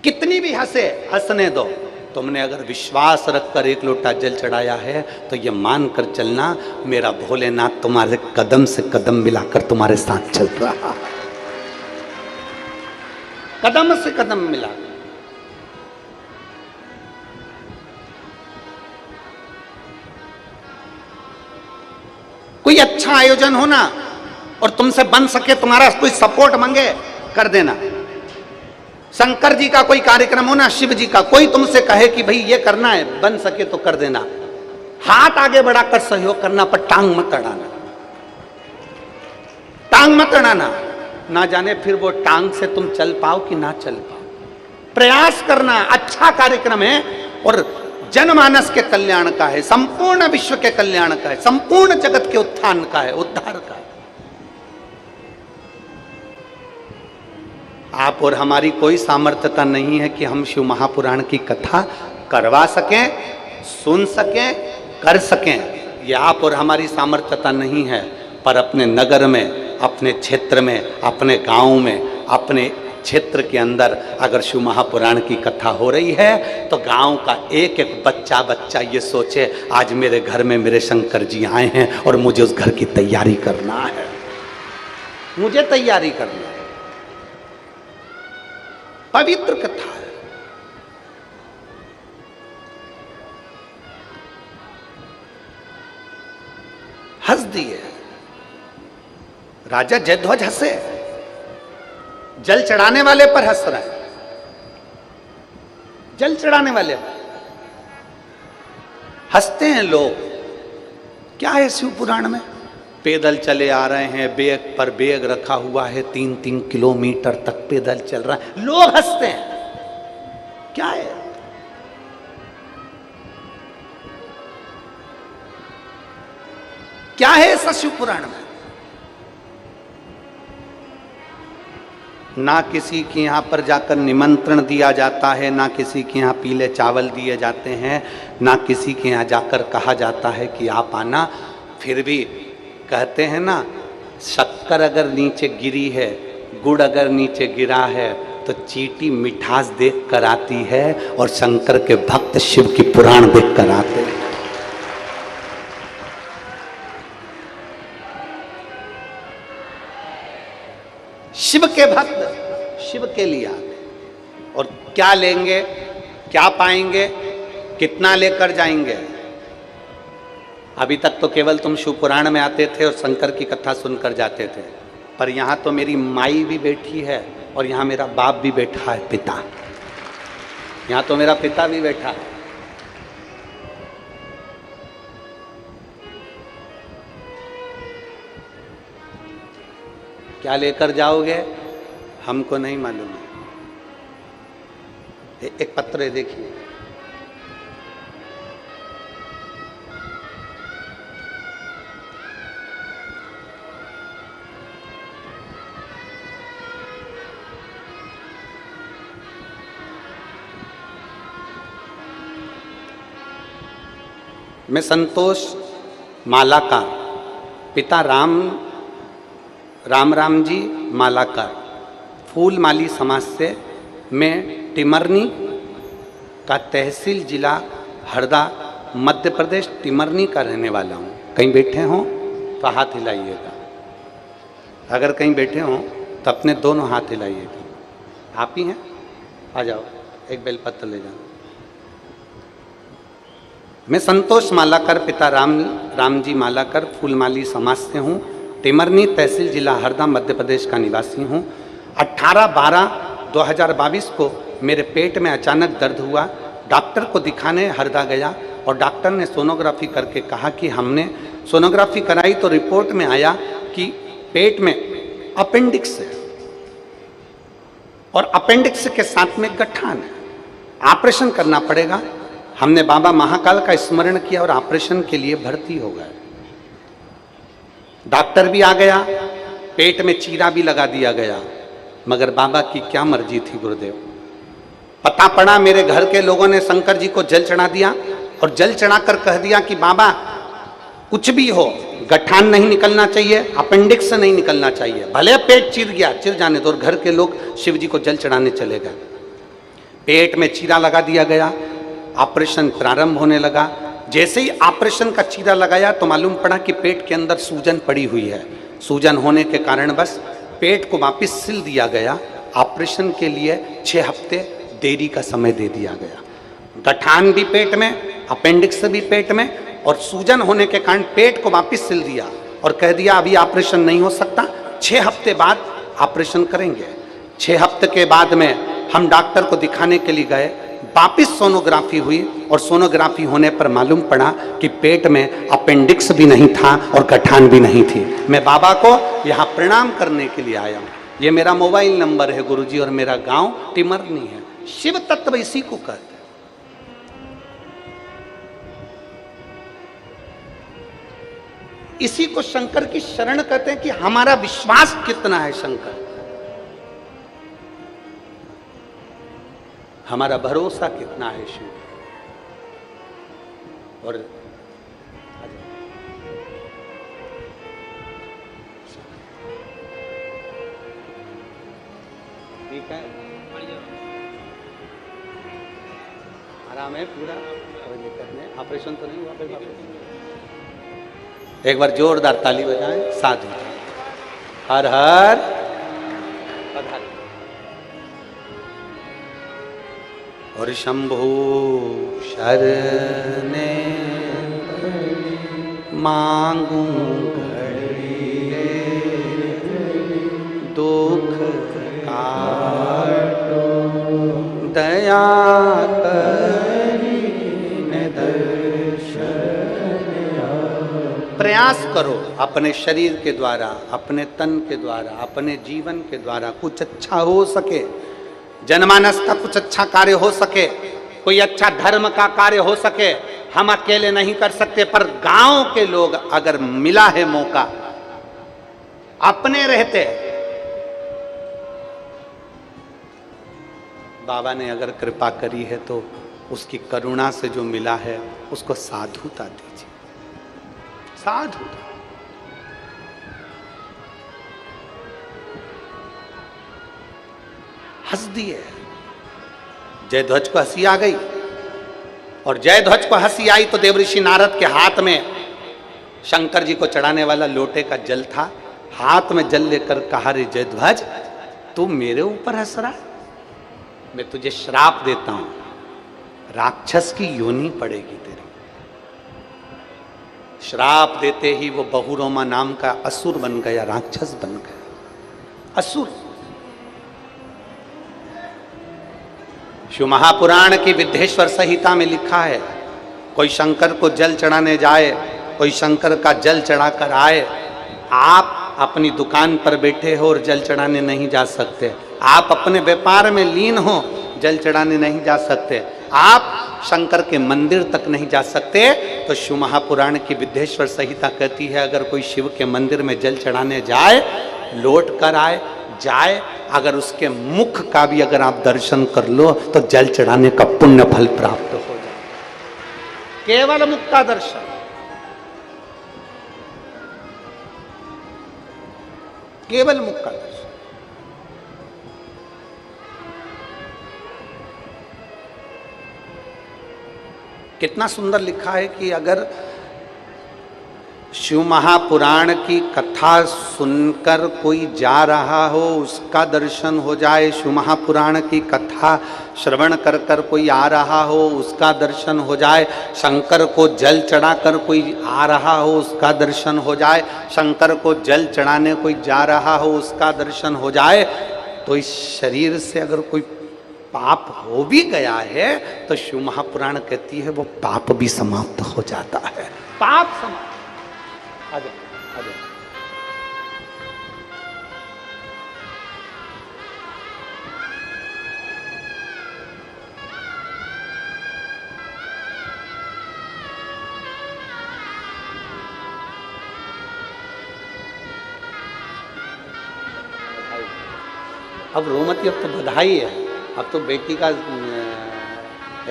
कितनी भी हंसे, हंसने दो। तुमने अगर विश्वास रखकर एक लोटा जल चढ़ाया है तो ये मान कर चलना, मेरा भोलेनाथ तुम्हारे कदम से कदम मिलाकर तुम्हारे साथ चल रहा, कदम से कदम मिला। कोई अच्छा आयोजन होना और तुमसे बन सके, तुम्हारा कोई सपोर्ट मांगे, कर देना। शंकर जी का कोई कार्यक्रम होना, शिव जी का, कोई तुमसे कहे कि भाई ये करना है, बन सके तो कर देना। हाथ आगे बढ़ाकर सहयोग करना, पर टांग मत अड़ाना, टांग मत अड़ाना। ना जाने फिर वो टांग से तुम चल पाओ कि ना चल पाओ। प्रयास करना, अच्छा कार्यक्रम है और जनमानस के कल्याण का है, संपूर्ण विश्व के कल्याण का है, संपूर्ण जगत के उत्थान का है, उद्धार का है। आप और हमारी कोई सामर्थ्यता नहीं है कि हम शिव महापुराण की कथा करवा सकें, सुन सकें, कर सकें। ये आप और हमारी सामर्थ्यता नहीं है। पर अपने नगर में, अपने क्षेत्र में, अपने गांव में, अपने क्षेत्र के अंदर अगर शिव महापुराण की कथा हो रही है तो गांव का एक एक बच्चा बच्चा ये सोचे, आज मेरे घर में मेरे शंकर जी आए हैं और मुझे उस घर की तैयारी करना है, मुझे तैयारी करना है। पवित्र कथा है। हंस दिए राजा जयध्वज, हंसे, जल चढ़ाने वाले पर हंस रहा है, जल चढ़ाने वाले पर हंसते हैं लोग। क्या है शिव पुराण में? पैदल चले आ रहे हैं, बैग पर बैग रखा हुआ है, 3-3 किलोमीटर तक पैदल चल रहा है, लोग हंसते हैं। क्या है? क्या है ऐसा शिव पुराण में? ना किसी के यहाँ पर जाकर निमंत्रण दिया जाता है, ना किसी के यहाँ पीले चावल दिए जाते हैं, ना किसी के यहाँ जाकर कहा जाता है कि आप आना। फिर भी कहते हैं ना, शक्कर अगर नीचे गिरी है, गुड़ अगर नीचे गिरा है तो चींटी मिठास देख कर आती है और शंकर के भक्त शिव की पुराण देख कर आते हैं। शिव के भक्त शिव के लिए आते, और क्या लेंगे, क्या पाएंगे, कितना लेकर जाएंगे? अभी तक तो केवल तुम शिव पुराण में आते थे और शंकर की कथा सुनकर जाते थे, पर यहाँ तो मेरी माई भी बैठी है और यहाँ मेरा बाप भी बैठा है, पिता, यहाँ तो मेरा पिता भी बैठा है। क्या लेकर जाओगे हमको नहीं मालूम है। एक पत्र है, देखिए। मैं संतोष मालाकार, पिता राम जी मालाकार, फूल माली समाज से, मैं टिमरनी का तहसील जिला हरदा मध्य प्रदेश टिमरनी का रहने वाला हूँ। कहीं बैठे हों तो हाथ हिलाइएगा, अगर कहीं बैठे हों तो अपने दोनों हाथ हिलाइएगा। आप ही हैं, आ जाओ, एक बेलपत्र ले जाओ। मैं संतोष मालाकर, पिता राम जी मालाकर, फूलमाली समाज से हूँ, टिमरनी तहसील जिला हरदा मध्य प्रदेश का निवासी हूँ। 18/12/2022 को मेरे पेट में अचानक दर्द हुआ। डॉक्टर को दिखाने हरदा गया और डॉक्टर ने सोनोग्राफी करके कहा कि हमने सोनोग्राफी कराई तो रिपोर्ट में आया कि पेट में अपेंडिक्स है और अपेंडिक्स के साथ में गठान है, ऑपरेशन करना पड़ेगा। हमने बाबा महाकाल का स्मरण किया और ऑपरेशन के लिए भर्ती हो गए। डॉक्टर भी आ गया, पेट में चीरा भी लगा दिया गया, मगर बाबा की क्या मर्जी थी गुरुदेव। पता पड़ा, मेरे घर के लोगों ने शंकर जी को जल चढ़ा दिया और जल चढ़ाकर कह दिया कि बाबा कुछ भी हो, गठान नहीं निकलना चाहिए, अपेंडिक्स नहीं निकलना चाहिए, भले पेट चिर गया चिर जाने दो। और घर के लोग शिव जी को जल चढ़ाने चले गए। पेट में चीरा लगा दिया गया, ऑपरेशन प्रारंभ होने लगा। जैसे ही ऑपरेशन का चीरा लगाया तो मालूम पड़ा कि पेट के अंदर सूजन पड़ी हुई है। सूजन होने के कारण बस पेट को वापस सिल दिया गया। ऑपरेशन के लिए 6 हफ्ते देरी का समय दे दिया गया। गठान भी पेट में, अपेंडिक्स भी पेट में, और सूजन होने के कारण पेट को वापस सिल दिया और कह दिया अभी ऑपरेशन नहीं हो सकता, 6 हफ्ते बाद ऑपरेशन करेंगे। 6 हफ्ते के बाद में हम डॉक्टर को दिखाने के लिए गए। वापिस सोनोग्राफी हुई और सोनोग्राफी होने पर मालूम पड़ा कि पेट में अपेंडिक्स भी नहीं था और गठान भी नहीं थी। मैं बाबा को यहाँ प्रणाम करने के लिए आया हूँ। ये मेरा मोबाइल नंबर है गुरुजी, और मेरा गांव टिमरनी है। शिव तत्व इसी को कहते हैं। इसी को शंकर की शरण कहते हैं कि हमारा विश्वास कितना है शंकर, हमारा भरोसा कितना है शिव। और ठीक है, आराम है पूरा, कोई दिक्कत नहीं। ऑपरेशन तो नहीं हुआ भाई? एक बार जोरदार ताली बजाएं। साधु हर हर और शंभु शरणे मांगू घड़िए दुख काटो दया करीने दर्शन। प्रयास करो अपने शरीर के द्वारा, अपने तन के द्वारा, अपने जीवन के द्वारा कुछ अच्छा हो सके, जनमानस का कुछ अच्छा कार्य हो सके, कोई अच्छा धर्म का कार्य हो सके। हम अकेले नहीं कर सकते, पर गांव के लोग अगर मिला है मौका, अपने रहते बाबा ने अगर कृपा करी है तो उसकी करुणा से जो मिला है उसको साधुता दीजिए। साधुता हंस दिए। जयध्वज को हंसी आ गई, और जयध्वज को हंसी आई तो देवऋषि नारद के हाथ में शंकर जी को चढ़ाने वाला लोटे का जल था। हाथ में जल लेकर कहा, रे जयध्वज तू मेरे ऊपर हंस रहा है, मैं तुझे श्राप देता हूं, राक्षस की योनि पड़ेगी तेरी। श्राप देते ही वो बहुरोमा नाम का असुर बन गया, राक्षस बन गया, असुर। शिव महापुराण की विद्येश्वर संहिता में लिखा है, कोई शंकर को जल चढ़ाने जाए, कोई शंकर का जल चढ़ाकर आए, आप अपनी दुकान पर बैठे हो और जल चढ़ाने नहीं जा सकते, आप अपने व्यापार में लीन हो, जल चढ़ाने नहीं जा सकते, आप शंकर के मंदिर तक नहीं जा सकते, तो शिव महापुराण की विद्येश्वर संहिता कहती है अगर कोई शिव के मंदिर में जल चढ़ाने जाए, लौट कर आए जाए, अगर उसके मुख का भी अगर आप दर्शन कर लो तो जल चढ़ाने का पुण्य फल प्राप्त हो जाए। केवल मुख का दर्शन, केवल मुख का दर्शन। कितना सुंदर लिखा है कि अगर शिव महापुराण की कथा सुनकर कोई जा रहा हो उसका दर्शन हो जाए, शिव महापुराण की कथा श्रवण कर कर कोई आ रहा हो उसका दर्शन हो जाए, शंकर को जल चढ़ाकर कोई आ रहा हो उसका दर्शन हो जाए, शंकर को जल चढ़ाने कोई जा रहा हो उसका दर्शन हो जाए, तो इस शरीर से अगर कोई पाप हो भी गया है तो शिव महापुराण कहती है वो पाप भी समाप्त हो जाता है। पाप समाप्त। आजा, आजा। अब रोमती, अब तो बधाई है, अब तो बेटी का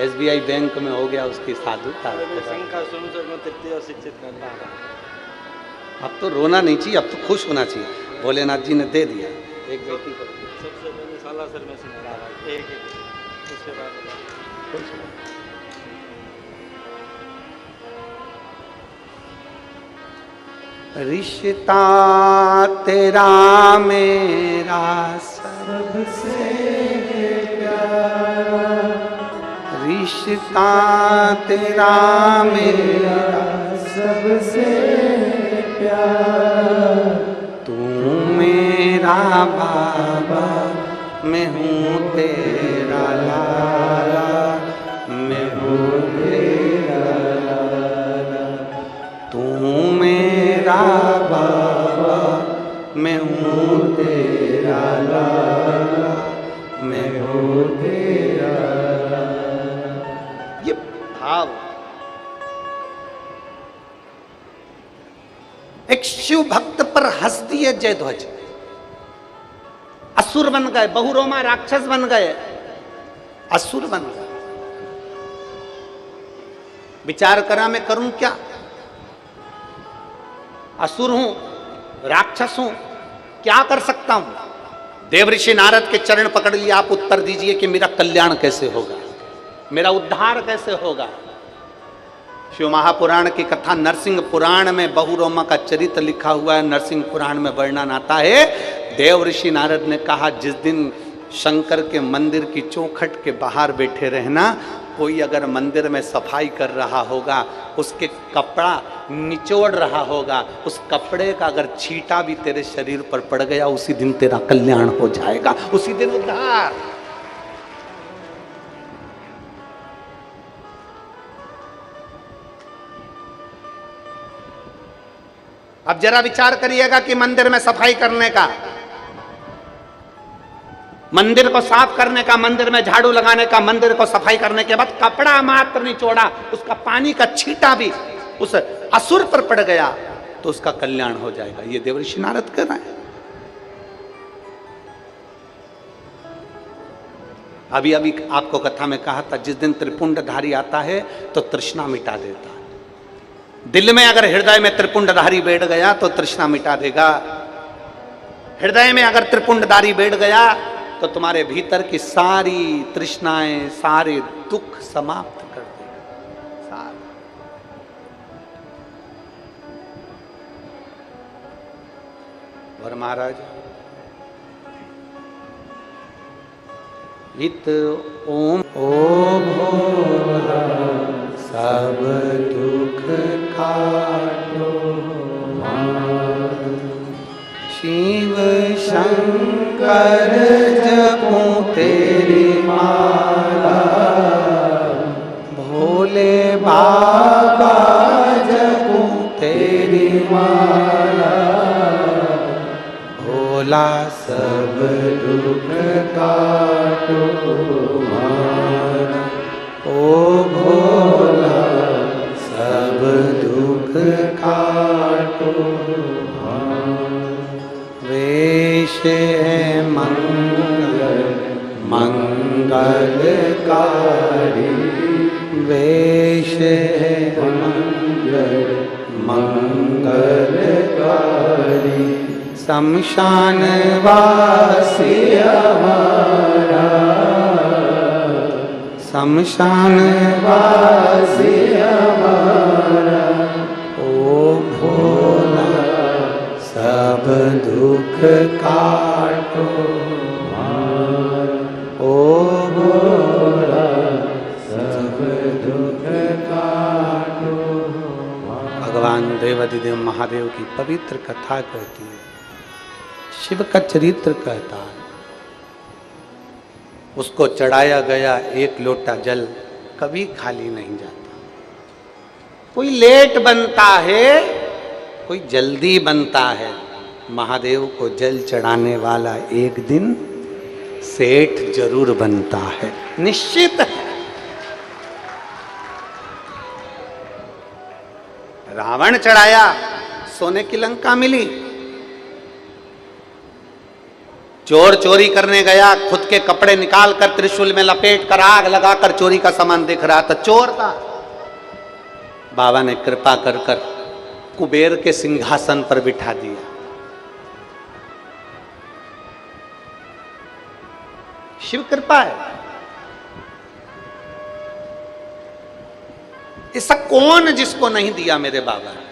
SBI बैंक में हो गया उसकी साधुता। अब तो रोना नहीं चाहिए, अब तो खुश होना चाहिए, भोलेनाथ जी ने दे दिया एक बेटी को। सबसे पहले साला सर में सुना एक उसके बाद रिश्ता तेरा मेरा सबसे प्यारा, रिश्ता तेरा मेरा सबसे प्यारा, तू मेरा बाबा मैं हूँ तेरा लाला, मैं हूँ तेरा लाला, तू मेरा बाबा मैं हूँ तेरा लाला, मैं हूँ तेरा लाला। ये भाव एक शिव भक्त पर हंस दिए जयध्वज, असुर बन गए, बहुरोमा राक्षस बन गए, असुर बन गए। विचार करा मैं करूं क्या, असुर हूं, राक्षस हूं, क्या कर सकता हूं। देवऋषि नारद के चरण पकड़ लिए, आप उत्तर दीजिए कि मेरा कल्याण कैसे होगा, मेरा उद्धार कैसे होगा। शिव महापुराण की कथा नरसिंह पुराण में बहुरोमा का चरित्र लिखा हुआ है, नरसिंह पुराण में वर्णन आता है। देवऋषि नारद ने कहा जिस दिन शंकर के मंदिर की चौखट के बाहर बैठे रहना, कोई अगर मंदिर में सफाई कर रहा होगा, उसके कपड़ा निचोड़ रहा होगा, उस कपड़े का अगर छींटा भी तेरे शरीर पर पड़ गया, उसी दिन तेरा कल्याण हो जाएगा, उसी दिन उद्धार। अब जरा विचार करिएगा कि मंदिर में सफाई करने का, मंदिर को साफ करने का, मंदिर में झाड़ू लगाने का, मंदिर को सफाई करने के बाद कपड़ा मात्र निचोड़ा, उसका पानी का छींटा भी उस असुर पर पड़ गया तो उसका कल्याण हो जाएगा। ये देवऋषि नारद कह रहे हैं। अभी अभी आपको कथा में कहा था, जिस दिन त्रिपुंडधारी आता है तो तृष्णा मिटा देता है। दिल में अगर हृदय में त्रिपुंडधारी बैठ गया तो तृष्णा मिटा देगा। हृदय में अगर त्रिपुंडधारी बैठ गया तो तुम्हारे भीतर की सारी तृष्णाएं, सारे दुख समाप्त कर देगा। सारे और महाराज इत ओम ओ भोला सब दुख काटो, शिव शंकर जपूं तेरी माला, भोले बाबा जपूं तेरी माला, भोला सब दुख काटो हमारा, ओ भोला सब दुख काटो हमारा। वेश है मंगल मंगलकारी, वेश है मंगल मंगलकारी। शमशान वासी हमारा, शमशान वासी हमारा, ओ भोला सब दुख काटो हमारा, ओ भोला सब दुख काटो हमारा। भगवान देवाधिदेव महादेव की पवित्र कथा कहती है, शिव का चरित्र कहता है। उसको चढ़ाया गया एक लोटा जल कभी खाली नहीं जाता। कोई लेट बनता है, कोई जल्दी बनता है। महादेव को जल चढ़ाने वाला एक दिन सेठ जरूर बनता है, निश्चित है। रावण चढ़ाया, सोने की लंका मिली। चोर चोरी करने गया, खुद के कपड़े निकाल कर त्रिशूल में लपेट कर आग लगाकर चोरी का सामान दिख रहा था, चोर था। बाबा ने कृपा कर कर कुबेर के सिंहासन पर बिठा दिया। शिव कृपा है। ऐसा कौन जिसको नहीं दिया मेरे बाबा ने?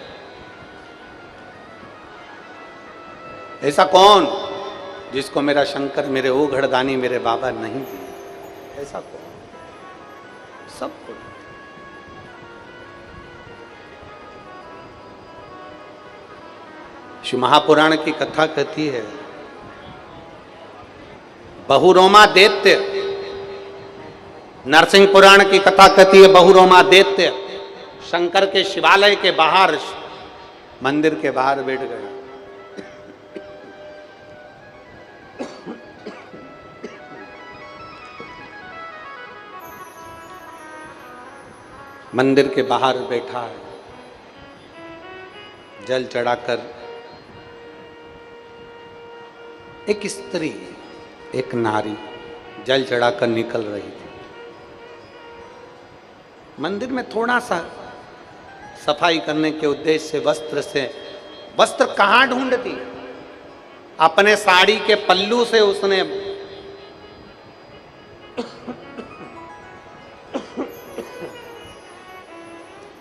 ऐसा कौन जिसको मेरा शंकर, मेरे ओघड़दानी, मेरे बाबा नहीं दिए? ऐसा कौन? सबको। शिव महापुराण की कथा कहती है, बहुरोमा दैत्य। नरसिंह पुराण की कथा कहती है, बहुरोमा दैत्य शंकर के शिवालय के बाहर, मंदिर के बाहर बैठ गया। मंदिर के बाहर बैठा है, जल चढ़ाकर एक स्त्री, एक नारी जल चढ़ाकर निकल रही थी। मंदिर में थोड़ा सा सफाई करने के उद्देश्य से वस्त्र कहाँ ढूंढती? अपने साड़ी के पल्लू से उसने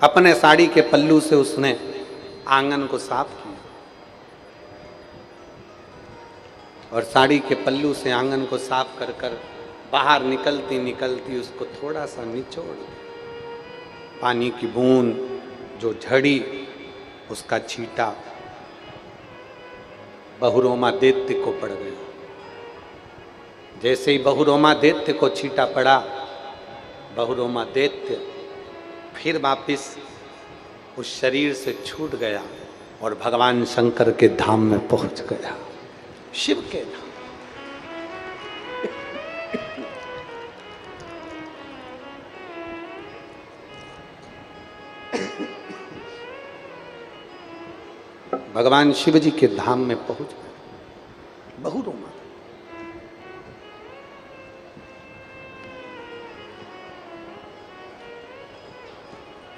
अपने साड़ी के पल्लू से उसने आंगन को साफ किया और साड़ी के पल्लू से आंगन को साफ कर कर बाहर निकलती निकलती उसको थोड़ा सा निचोड़ दिया। पानी की बूंद जो झड़ी, उसका छींटा बहुरोमा दैत्य को पड़ गया। जैसे ही बहुरोमा दैत्य को छींटा पड़ा, बहुरोमा दैत्य फिर वापिस उस शरीर से छूट गया और भगवान शंकर के धाम में पहुंच गया, शिव के धाम। भगवान शिव जी के धाम में पहुंच गए बहुरोमा।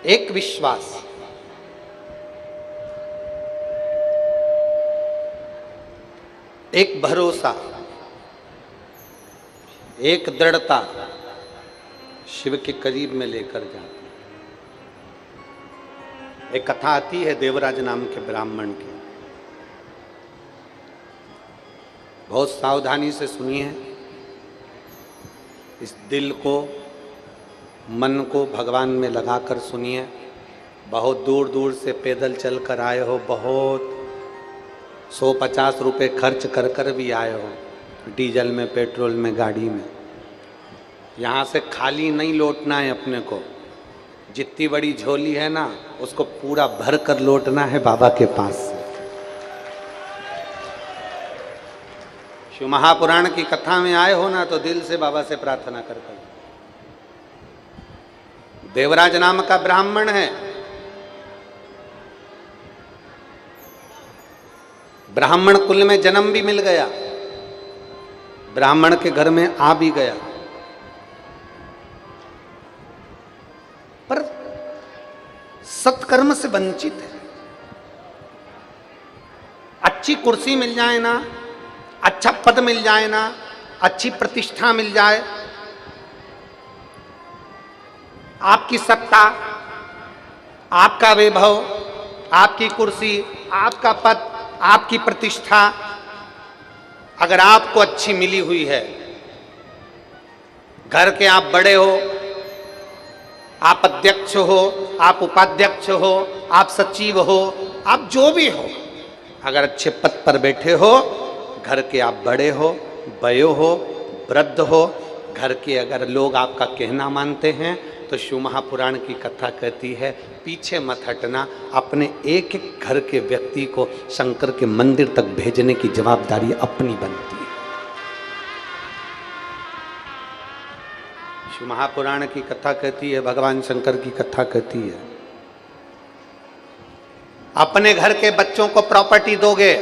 एक विश्वास, एक भरोसा, एक दृढ़ता शिव के करीब में लेकर जाती। एक कथा आती है देवराज नाम के ब्राह्मण की, बहुत सावधानी से सुनिए। इस दिल को, मन को भगवान में लगाकर सुनिए। बहुत दूर दूर से पैदल चल कर आए हो, बहुत 150 रुपये खर्च कर कर भी आए हो, डीजल में, पेट्रोल में, गाड़ी में। यहाँ से खाली नहीं लौटना है अपने को। जितनी बड़ी झोली है ना, उसको पूरा भर कर लौटना है बाबा के पास से। शिव महापुराण की कथा में आए हो ना तो दिल से बाबा से प्रार्थना कर कर। देवराज नाम का ब्राह्मण है, ब्राह्मण कुल में जन्म भी मिल गया, ब्राह्मण के घर में आ भी गया, पर सत्कर्म से वंचित है। अच्छी कुर्सी मिल जाए ना, अच्छा पद मिल जाए ना, अच्छी प्रतिष्ठा मिल जाए, आपकी सत्ता, आपका वैभव, आपकी कुर्सी, आपका पद, आपकी प्रतिष्ठा अगर आपको अच्छी मिली हुई है, घर के आप बड़े हो, आप अध्यक्ष हो, आप उपाध्यक्ष हो, आप सचिव हो, आप जो भी हो, अगर अच्छे पद पर बैठे हो, घर के आप बड़े हो, बयो हो, वृद्ध हो, घर के अगर लोग आपका कहना मानते हैं तो शिव महापुराण की कथा कहती है पीछे मत हटना, अपने एक एक घर के व्यक्ति को शंकर के मंदिर तक भेजने की जवाबदारी अपनी बनती है। शिव महापुराण की कथा कहती है, भगवान शंकर की कथा कहती है, अपने घर के बच्चों को प्रॉपर्टी दोगे,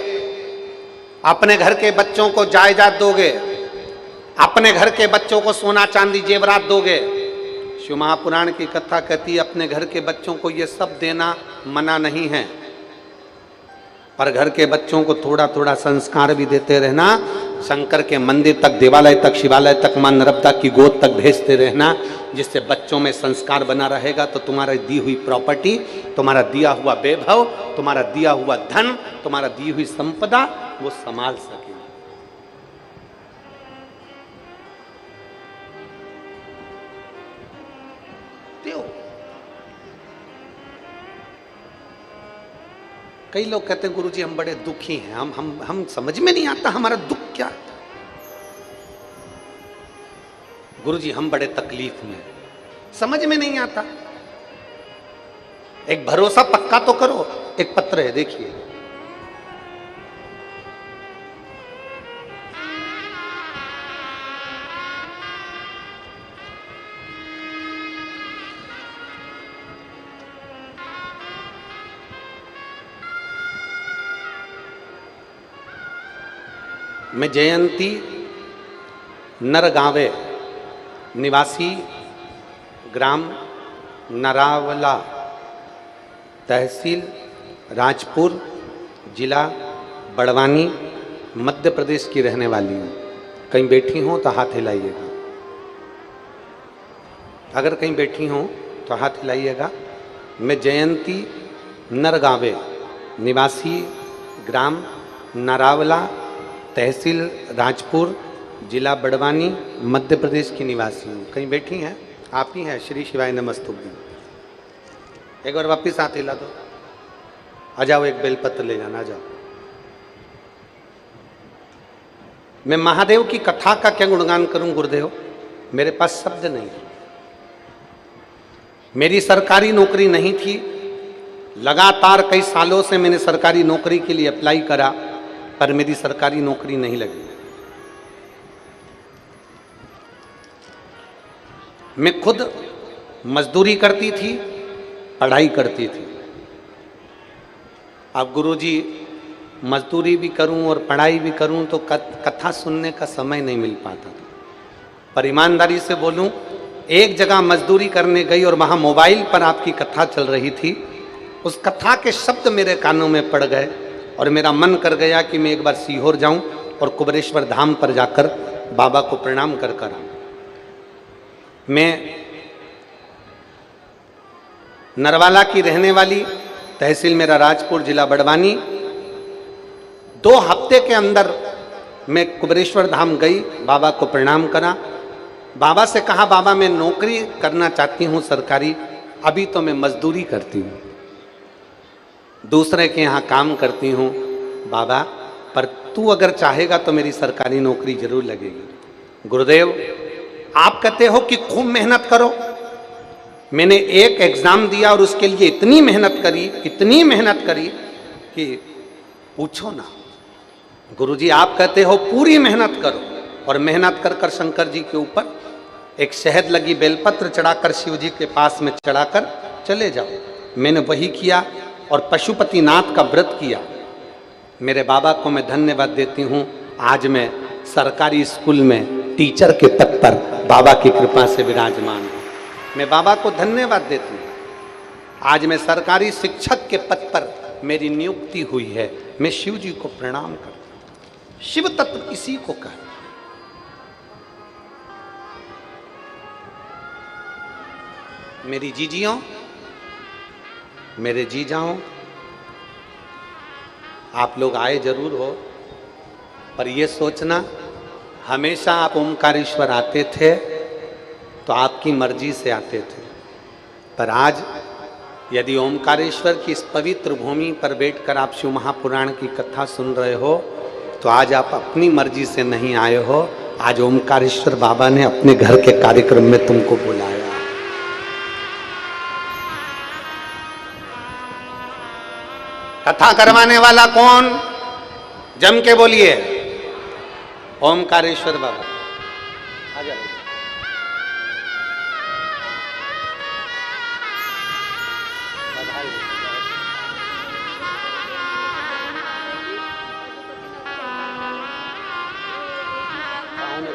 अपने घर के बच्चों को जायदाद दोगे, अपने घर के बच्चों को सोना चांदी जेवरात दोगे। शिव महापुराण की कथा कहती है अपने घर के बच्चों को ये सब देना मना नहीं है, पर घर के बच्चों को थोड़ा थोड़ा संस्कार भी देते रहना, शंकर के मंदिर तक, देवालय तक, शिवालय तक, मां नर्मदा की गोद तक भेजते रहना, जिससे बच्चों में संस्कार बना रहेगा तो तुम्हारी दी हुई प्रॉपर्टी, तुम्हारा दिया हुआ वैभव, तुम्हारा दिया हुआ धन, तुम्हारा दी हुई संपदा वो संभाल सके। कई लोग कहते हैं गुरुजी हम बड़े दुखी हैं, हम समझ में नहीं आता हमारा दुख क्या है। गुरुजी हम बड़े तकलीफ में, समझ में नहीं आता। एक भरोसा पक्का तो करो। एक पत्र है देखिए, मैं जयंती नरगावे निवासी ग्राम नरावला तहसील राजपुर जिला बड़वानी मध्य प्रदेश की रहने वाली हूँ। कहीं बैठी हो तो हाथ हिलाइएगा, अगर कहीं बैठी हो तो हाथ हिलाइएगा। मैं जयंती नरगावे निवासी ग्राम नरावला तहसील राजपुर जिला बड़वानी मध्य प्रदेश की निवासी हूँ। कहीं बैठी हैं? आप ही हैं? श्री शिवाय नमस्तुभ्यं। एक बार वापिस हाथ हिला दो। आ जाओ, एक बेलपत्र ले जाना, आ जाओ। मैं महादेव की कथा का क्या गुणगान करूं गुरुदेव, मेरे पास शब्द नहीं। मेरी सरकारी नौकरी नहीं थी, लगातार कई सालों से मैंने सरकारी नौकरी के लिए अप्लाई करा, पर मेरी सरकारी नौकरी नहीं लगी। मैं खुद मजदूरी करती थी, पढ़ाई करती थी। अब गुरुजी मजदूरी भी करूं और पढ़ाई भी करूं तो कथा सुनने का समय नहीं मिल पाता था। पर ईमानदारी से बोलूं, एक जगह मजदूरी करने गई और वहां मोबाइल पर आपकी कथा चल रही थी। उस कथा के शब्द मेरे कानों में पड़ गए और मेरा मन कर गया कि मैं एक बार सीहोर जाऊं और कुबरेश्वर धाम पर जाकर बाबा को प्रणाम कर कर आऊं। मैं नरवाला की रहने वाली, तहसील मेरा राजपुर, जिला बड़वानी। 2 हफ्ते के अंदर मैं कुबरेश्वर धाम गई, बाबा को प्रणाम करा, बाबा से कहा बाबा मैं नौकरी करना चाहती हूँ सरकारी, अभी तो मैं मजदूरी करती हूँ, दूसरे के यहाँ काम करती हूँ बाबा, पर तू अगर चाहेगा तो मेरी सरकारी नौकरी जरूर लगेगी। गुरुदेव आप कहते हो कि खूब मेहनत करो। मैंने एक एग्जाम दिया और उसके लिए इतनी मेहनत करी कि पूछो ना। गुरुजी आप कहते हो पूरी मेहनत करो, और मेहनत कर कर शंकर जी के ऊपर एक शहद लगी बेलपत्र चढ़ाकर शिव जी के पास में चढ़ाकर चले जाओ। मैंने वही किया और पशुपतिनाथ का व्रत किया। मेरे बाबा को मैं धन्यवाद देती हूँ। आज मैं सरकारी स्कूल में टीचर के पद पर बाबा की कृपा से विराजमान हूँ। मैं बाबा को धन्यवाद देती हूँ। आज मैं सरकारी शिक्षक के पद पर मेरी नियुक्ति हुई है। मैं शिव जी को प्रणाम करता हूँ। शिव तत्व इसी को कहा। मेरी जीजियों, मेरे जीजाओं, आप लोग आए जरूर हो, पर यह सोचना हमेशा आप ओमकारेश्वर आते थे तो आपकी मर्जी से आते थे, पर आज यदि ओमकारेश्वर की इस पवित्र भूमि पर बैठकर आप शिव महापुराण की कथा सुन रहे हो तो आज आप अपनी मर्जी से नहीं आए हो। आज ओमकारेश्वर बाबा ने अपने घर के कार्यक्रम में तुमको बुलाया। कथा करवाने वाला कौन? जम के बोलिए, ओमकारेश्वर बाबा। आ जाओ।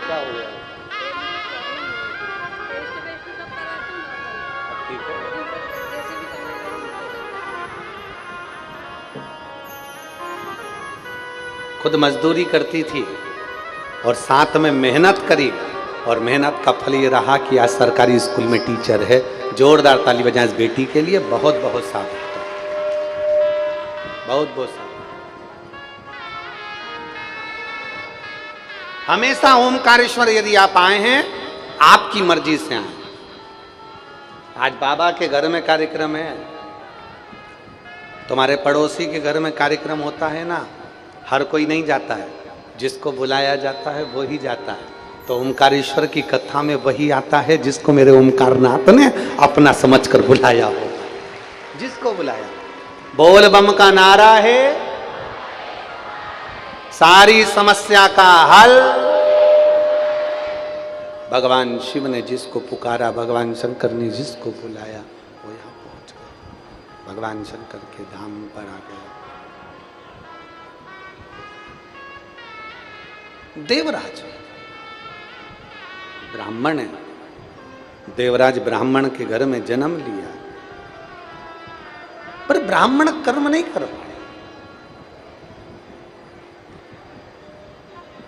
क्या हो गया? ठीक है। खुद मजदूरी करती थी और साथ में मेहनत करी, और मेहनत का फल ये रहा कि आज सरकारी स्कूल में टीचर है। जोरदार ताली बजाएं इस बेटी के लिए। बहुत बहुत साधुवाद, बहुत बहुत साधुवाद। हमेशा ओमकारेश्वर यदि आप आए हैं, आपकी मर्जी से आए। आज बाबा के घर में कार्यक्रम है, तुम्हारे पड़ोसी के घर में कार्यक्रम होता है ना, हर कोई नहीं जाता है, जिसको बुलाया जाता है वो ही जाता है। तो ओमकारेश्वर की कथा में वही आता है जिसको मेरे ओमकारनाथ ने अपना समझकर बुलाया हो, जिसको बुलाया। बोल बम का नारा है, सारी समस्या का हल। भगवान शिव ने जिसको पुकारा, भगवान शंकर ने जिसको बुलाया, वो यहां पहुंच गया। भगवान शंकर के धाम पर आ गया। देवराज ब्राह्मण है, देवराज ब्राह्मण के घर में जन्म लिया, पर ब्राह्मण कर्म नहीं कर पाए।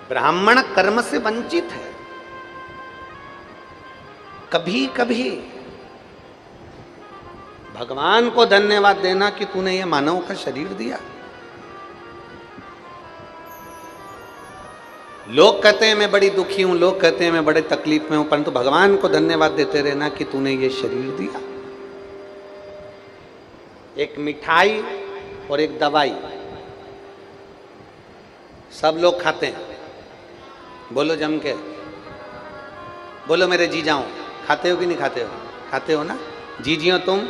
ब्राह्मण कर्म से वंचित है। कभी कभी भगवान को धन्यवाद देना कि तूने ये मानव का शरीर दिया। लोग कहते हैं मैं बड़ी दुखी हूं, लोग कहते हैं मैं बड़े तकलीफ में हूं, परंतु भगवान को धन्यवाद देते रहना कि तूने ये शरीर दिया। एक मिठाई और एक दवाई सब लोग खाते हैं। बोलो जम के, बोलो मेरे जीजाओं, खाते हो कि नहीं खाते हो? खाते हो ना जीजियों? तुम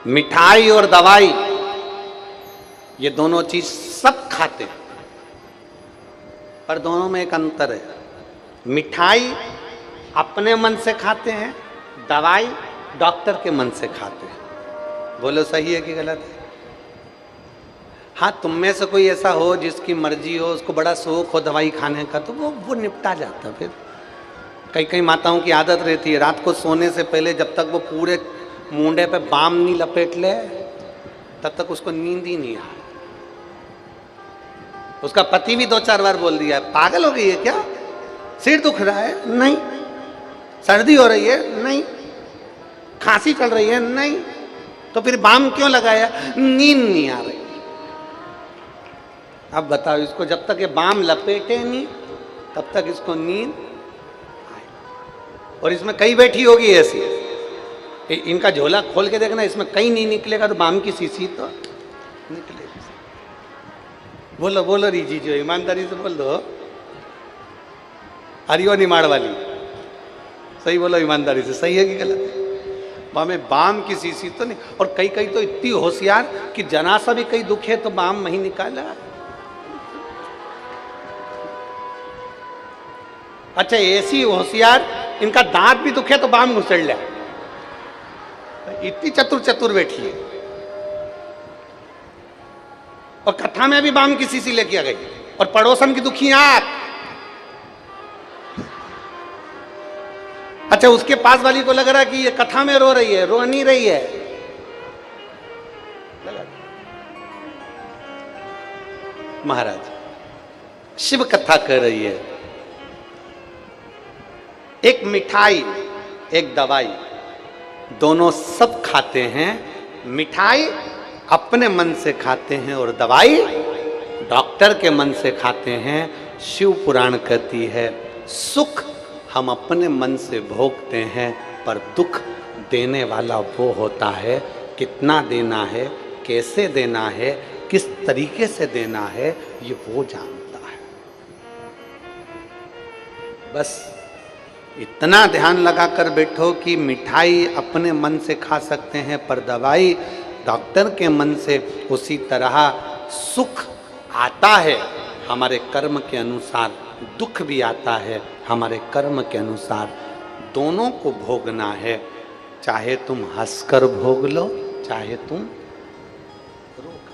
मिठाई और दवाई ये दोनों चीज सब खाते हैं, पर दोनों में एक अंतर है। मिठाई अपने मन से खाते हैं, दवाई डॉक्टर के मन से खाते हैं। बोलो सही है कि गलत है? हाँ, तुम में से कोई ऐसा हो जिसकी मर्जी हो, उसको बड़ा शौक हो दवाई खाने का, तो वो निपटा जाता। फिर कई कई माताओं की आदत रहती है, रात को सोने से पहले जब तक वो पूरे मुंडे पे बाम नहीं लपेट ले तब तक उसको नींद ही नहीं आए। उसका पति भी 2-4 बार बोल दिया, पागल हो गई है क्या? सिर दुख रहा है? नहीं। सर्दी हो रही है? नहीं। खांसी चल रही है? नहीं। तो फिर बाम क्यों लगाया? नींद नहीं आ रही। अब बताओ, इसको जब तक ये बाम लपेटे नहीं तब तक इसको नींद आए। और इसमें कई बैठी होगी ऐसी, इनका झोला खोल के देखना, इसमें कहीं नहीं निकलेगा तो बाम की शीशी तो निकलेगी। बोलो बोलो रीजी, जो ईमानदारी से बोल दो। हरियो निमाड़ वाली, सही बोलो ईमानदारी से, सही है कि गलत है? हमें बाम की शीशी तो नहीं। और कई कई तो इतनी होशियार कि जनासा भी कई दुखे तो बाम नहीं निकाला। अच्छा ऐसी होशियार, इनका दांत भी दुखे तो बाम घुसड़ ले, इतनी चतुर चतुर बैठी है। और कथा में भी बाम किसी से लेके आ गई, और पड़ोसन की दुखी आंख। अच्छा उसके पास वाली को लग रहा कि ये कथा में रो रही है, रो नहीं रही है। महाराज शिव कथा कर रही है। एक मिठाई एक दवाई, दोनों सब खाते हैं। मिठाई अपने मन से खाते हैं और दवाई डॉक्टर के मन से खाते हैं। शिव पुराण कहती है सुख हम अपने मन से भोगते हैं, पर दुख देने वाला वो होता है। कितना देना है, कैसे देना है, किस तरीके से देना है, ये वो जानता है। बस इतना ध्यान लगाकर बैठो कि मिठाई अपने मन से खा सकते हैं, पर दवाई डॉक्टर के मन से। उसी तरह सुख आता है हमारे कर्म के अनुसार, दुख भी आता है हमारे कर्म के अनुसार। दोनों को भोगना है, चाहे तुम हंसकर भोग लो, चाहे तुम रोक।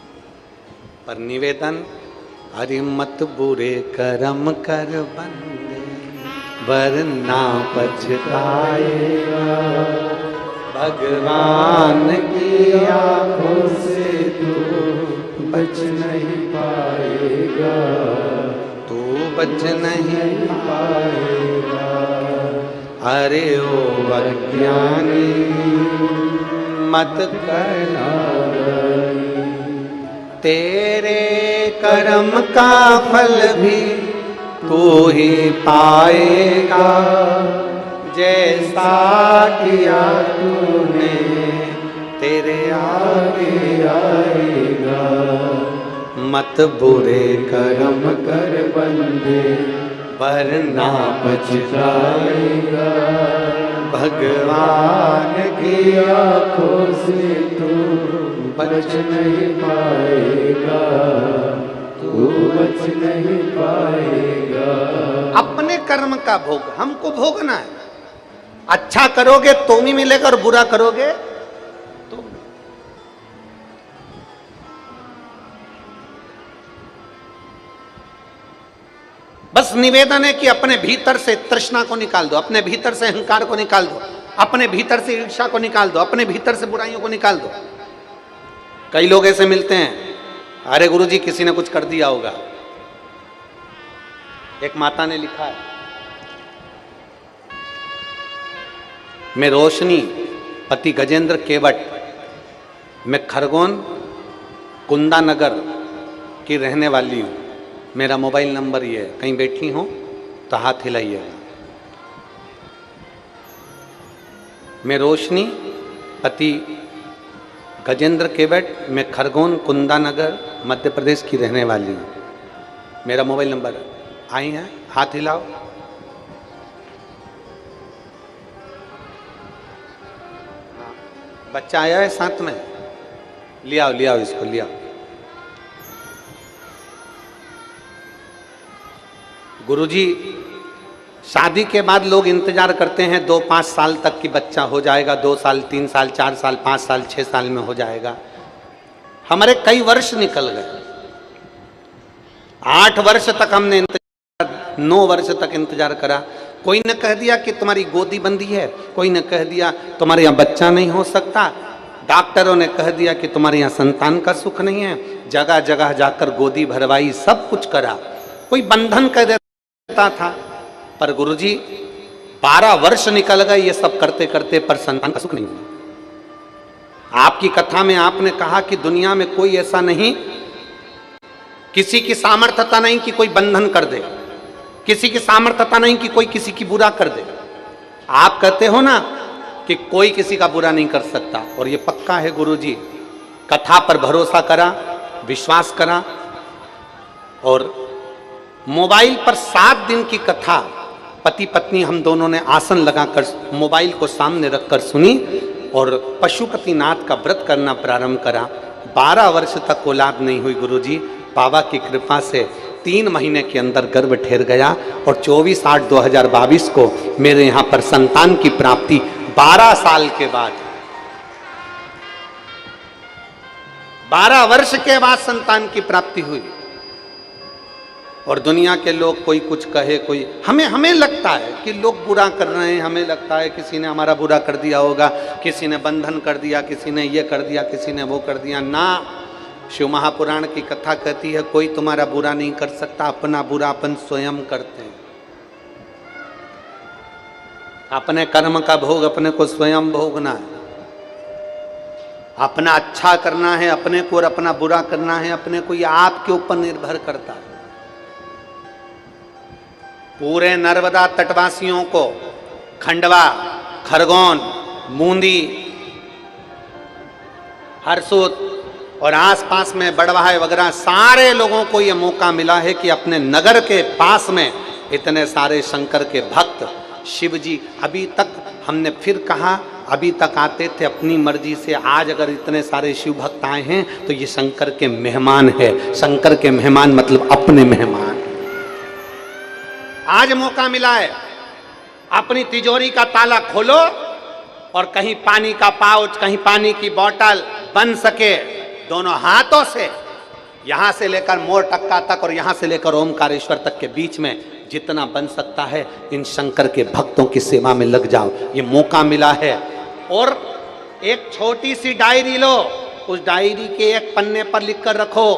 पर निवेदन, हरि मत बुरे कर्म कर बंदे, वरना पछताएगा। भगवान की आंखों से तू बच नहीं पाएगा, तू बच नहीं पाएगा। अरे ओ अज्ञानी मत करना, तेरे कर्म का फल भी तू ही पाएगा। जैसा किया तूने तेरे आगे आएगा। मत बुरे कर्म कर बंदे, वरना पछताएगा। भगवान की आंखों से तू बच नहीं पाएगा, तू बच नहीं पाएगा। अपने कर्म का भोग हमको भोगना है। अच्छा करोगे तो भी मिलेगा, और बुरा करोगे तो। बस निवेदन है कि अपने भीतर से तृष्णा को निकाल दो, अपने भीतर से अहंकार को निकाल दो, अपने भीतर से ईर्ष्या को निकाल दो, अपने भीतर से बुराइयों को निकाल दो। कई लोग ऐसे मिलते हैं, अरे गुरुजी किसी ने कुछ कर दिया होगा। एक माता ने लिखा है, मैं रोशनी पति गजेंद्र केवट, मैं खरगोन कुंदा नगर की रहने वाली हूँ। मेरा मोबाइल नंबर ये है, कहीं बैठी हो तो हाथ हिलाइएगा। मैं रोशनी पति गजेंद्र केवट, मैं खरगोन कुंदा नगर मध्य प्रदेश की रहने वाली हूँ। मेरा मोबाइल नंबर आई है, हाथ हिलाओ। बच्चा आया है साथ में, लियाओ लियाओ इसको लियाओ। गुरुजी शादी के बाद लोग इंतजार करते हैं 2-5 साल तक कि बच्चा हो जाएगा, 2 साल 3 साल 4 साल 5 साल 6 साल में हो जाएगा। हमारे कई वर्ष निकल गए। 8 वर्ष तक हमने इंतजार, 9 वर्ष तक इंतजार करा। कोई ने कह दिया कि तुम्हारी गोदी बंदी है, कोई ने कह दिया तुम्हारे यहाँ बच्चा नहीं हो सकता, डॉक्टरों ने कह दिया कि तुम्हारे यहाँ संतान का सुख नहीं है। जगह जगह जाकर गोदी भरवाई, सब कुछ करा, कोई बंधन कर देता था। पर गुरुजी 12 वर्ष निकल गए ये सब करते करते, पर संतान का सुख नहीं हुआ। आपकी कथा में आपने कहा कि दुनिया में कोई ऐसा नहीं, किसी की सामर्थ्यता नहीं कि कोई बंधन कर दे, किसी की सामर्थ्यता नहीं कि कोई किसी की बुरा कर दे। आप कहते हो ना कि कोई किसी का बुरा नहीं कर सकता, और ये पक्का है गुरुजी। कथा पर भरोसा करा, विश्वास करा, और मोबाइल पर 7 दिन की कथा पति पत्नी हम दोनों ने आसन लगाकर मोबाइल को सामने रखकर सुनी, और पशुपतिनाथ का व्रत करना प्रारंभ करा। 12 वर्ष तक औलाद नहीं हुई गुरुजी। बाबा की कृपा से 3 महीने के अंदर गर्भ ठहर गया और 24/8/2022 को मेरे यहाँ पर संतान की प्राप्ति 12 साल के बाद, 12 वर्ष के बाद संतान की प्राप्ति हुई। और दुनिया के लोग कोई कुछ कहे, कोई हमें लगता है कि लोग बुरा कर रहे हैं, हमें लगता है किसी ने हमारा बुरा कर दिया होगा, किसी ने बंधन कर दिया, किसी ने ये कर दिया, किसी ने वो कर दिया। ना, शिव महापुराण की कथा कहती है कोई तुम्हारा बुरा नहीं कर सकता, अपना बुरा अपन स्वयं करते हैं। अपने कर्म का भोग अपने को स्वयं भोगना है, अपना अच्छा करना है अपने को और अपना बुरा करना है अपने को, ये आपके ऊपर निर्भर करता है। पूरे नर्मदा तटवासियों को खंडवा, खरगोन, बूंदी, हरसूद और आसपास में बड़वाह वगैरह सारे लोगों को यह मौका मिला है कि अपने नगर के पास में इतने सारे शंकर के भक्त, शिव जी, अभी तक हमने फिर कहा, अभी तक आते थे अपनी मर्जी से, आज अगर इतने सारे शिव भक्त आए हैं तो ये शंकर के मेहमान है। शंकर के मेहमान मतलब अपने मेहमान। आज मौका मिला है, अपनी तिजोरी का ताला खोलो और कहीं पानी का पाउच, कहीं पानी की बोतल बन सके दोनों हाथों से, यहां से लेकर मोर टक्का तक और यहां से लेकर ओमकारेश्वर तक के बीच में जितना बन सकता है इन शंकर के भक्तों की सेवा में लग जाओ। ये मौका मिला है। और एक छोटी सी डायरी लो, उस डायरी के एक पन्ने पर लिख कर रखो,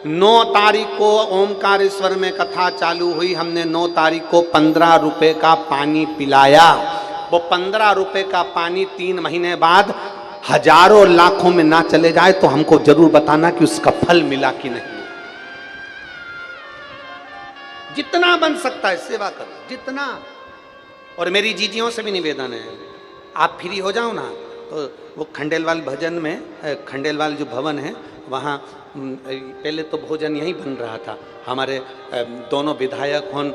9 तारीख को ओमकारेश्वर में कथा चालू हुई, हमने 9 तारीख को 15 रुपए का पानी पिलाया। वो 15 रुपए का पानी 3 महीने बाद हजारों लाखों में ना चले जाए तो हमको जरूर बताना कि उसका फल मिला कि नहीं। जितना बन सकता है सेवा करो, जितना। और मेरी जीजियों से भी निवेदन है, आप फ्री हो जाओ ना तो वो खंडेलवाल भजन में, खंडेलवाल जो भवन है वहाँ पहले तो भोजन यहीं बन रहा था। हमारे दोनों विधायक होन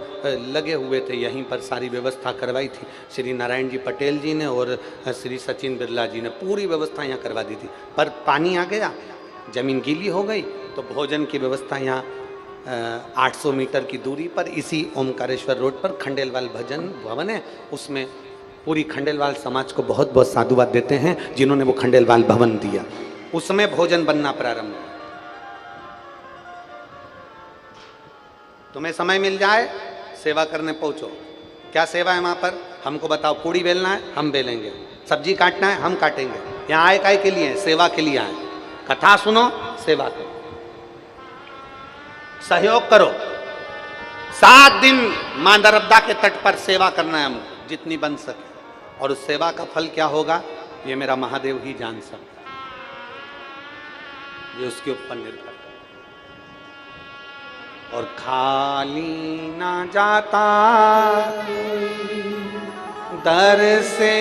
लगे हुए थे, यहीं पर सारी व्यवस्था करवाई थी। श्री नारायण जी पटेल जी ने और श्री सचिन बिरला जी ने पूरी व्यवस्था यहाँ करवा दी थी। पर पानी आ गया, जमीन गीली हो गई, तो भोजन की व्यवस्था यहाँ 800 मीटर की दूरी पर इसी ओमकारेश्वर रोड पर खंडेलवाल भजन भवन है। उसमें पूरी खंडेलवाल समाज को बहुत बहुत साधुवाद देते हैं जिन्होंने वो खंडेलवाल भवन दिया। उसमें भोजन बनना प्रारंभ हुआ। तुम्हें समय मिल जाए सेवा करने पहुंचो। क्या सेवा है वहां पर हमको बताओ। पूड़ी बेलना है हम बेलेंगे, सब्जी काटना है हम काटेंगे। यहाँ आए काय के लिए है? सेवा के लिए आए। कथा सुनो, सेवा करो, सहयोग करो। 7 दिन मां नर्मदा के तट पर सेवा करना है हमको, जितनी बन सके। और उस सेवा का फल क्या होगा ये मेरा महादेव ही जान सकता, ये उसके ऊपर निर्भर। और खाली ना जाता दर से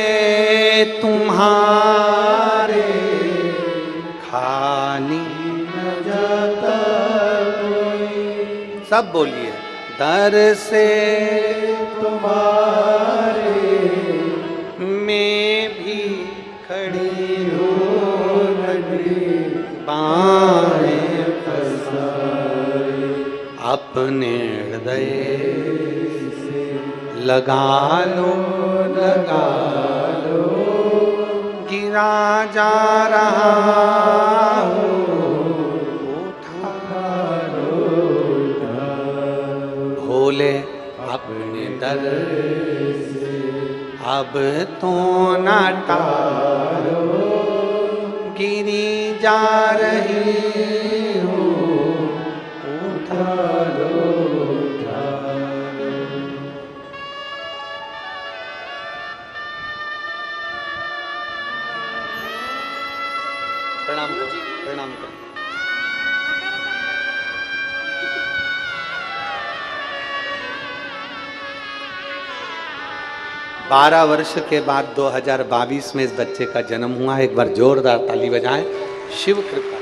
तुम्हारे, खाली न जाता कोई। सब बोलिए, दर से तुम्हारे मैं भी खड़ी हूँ, बाएं अपने हृदय से लगा लो, लगा लो। गिरा जा रहा हूँ, उठा लो, भोले अपने दर से अब तो ना टालो। गिरी जा रही हूँ, प्रणाम करो, प्रणाम करो। 12 वर्ष के बाद 2022 में इस बच्चे का जन्म हुआ है। एक बार जोरदार ताली बजाएं। शिव कृपा।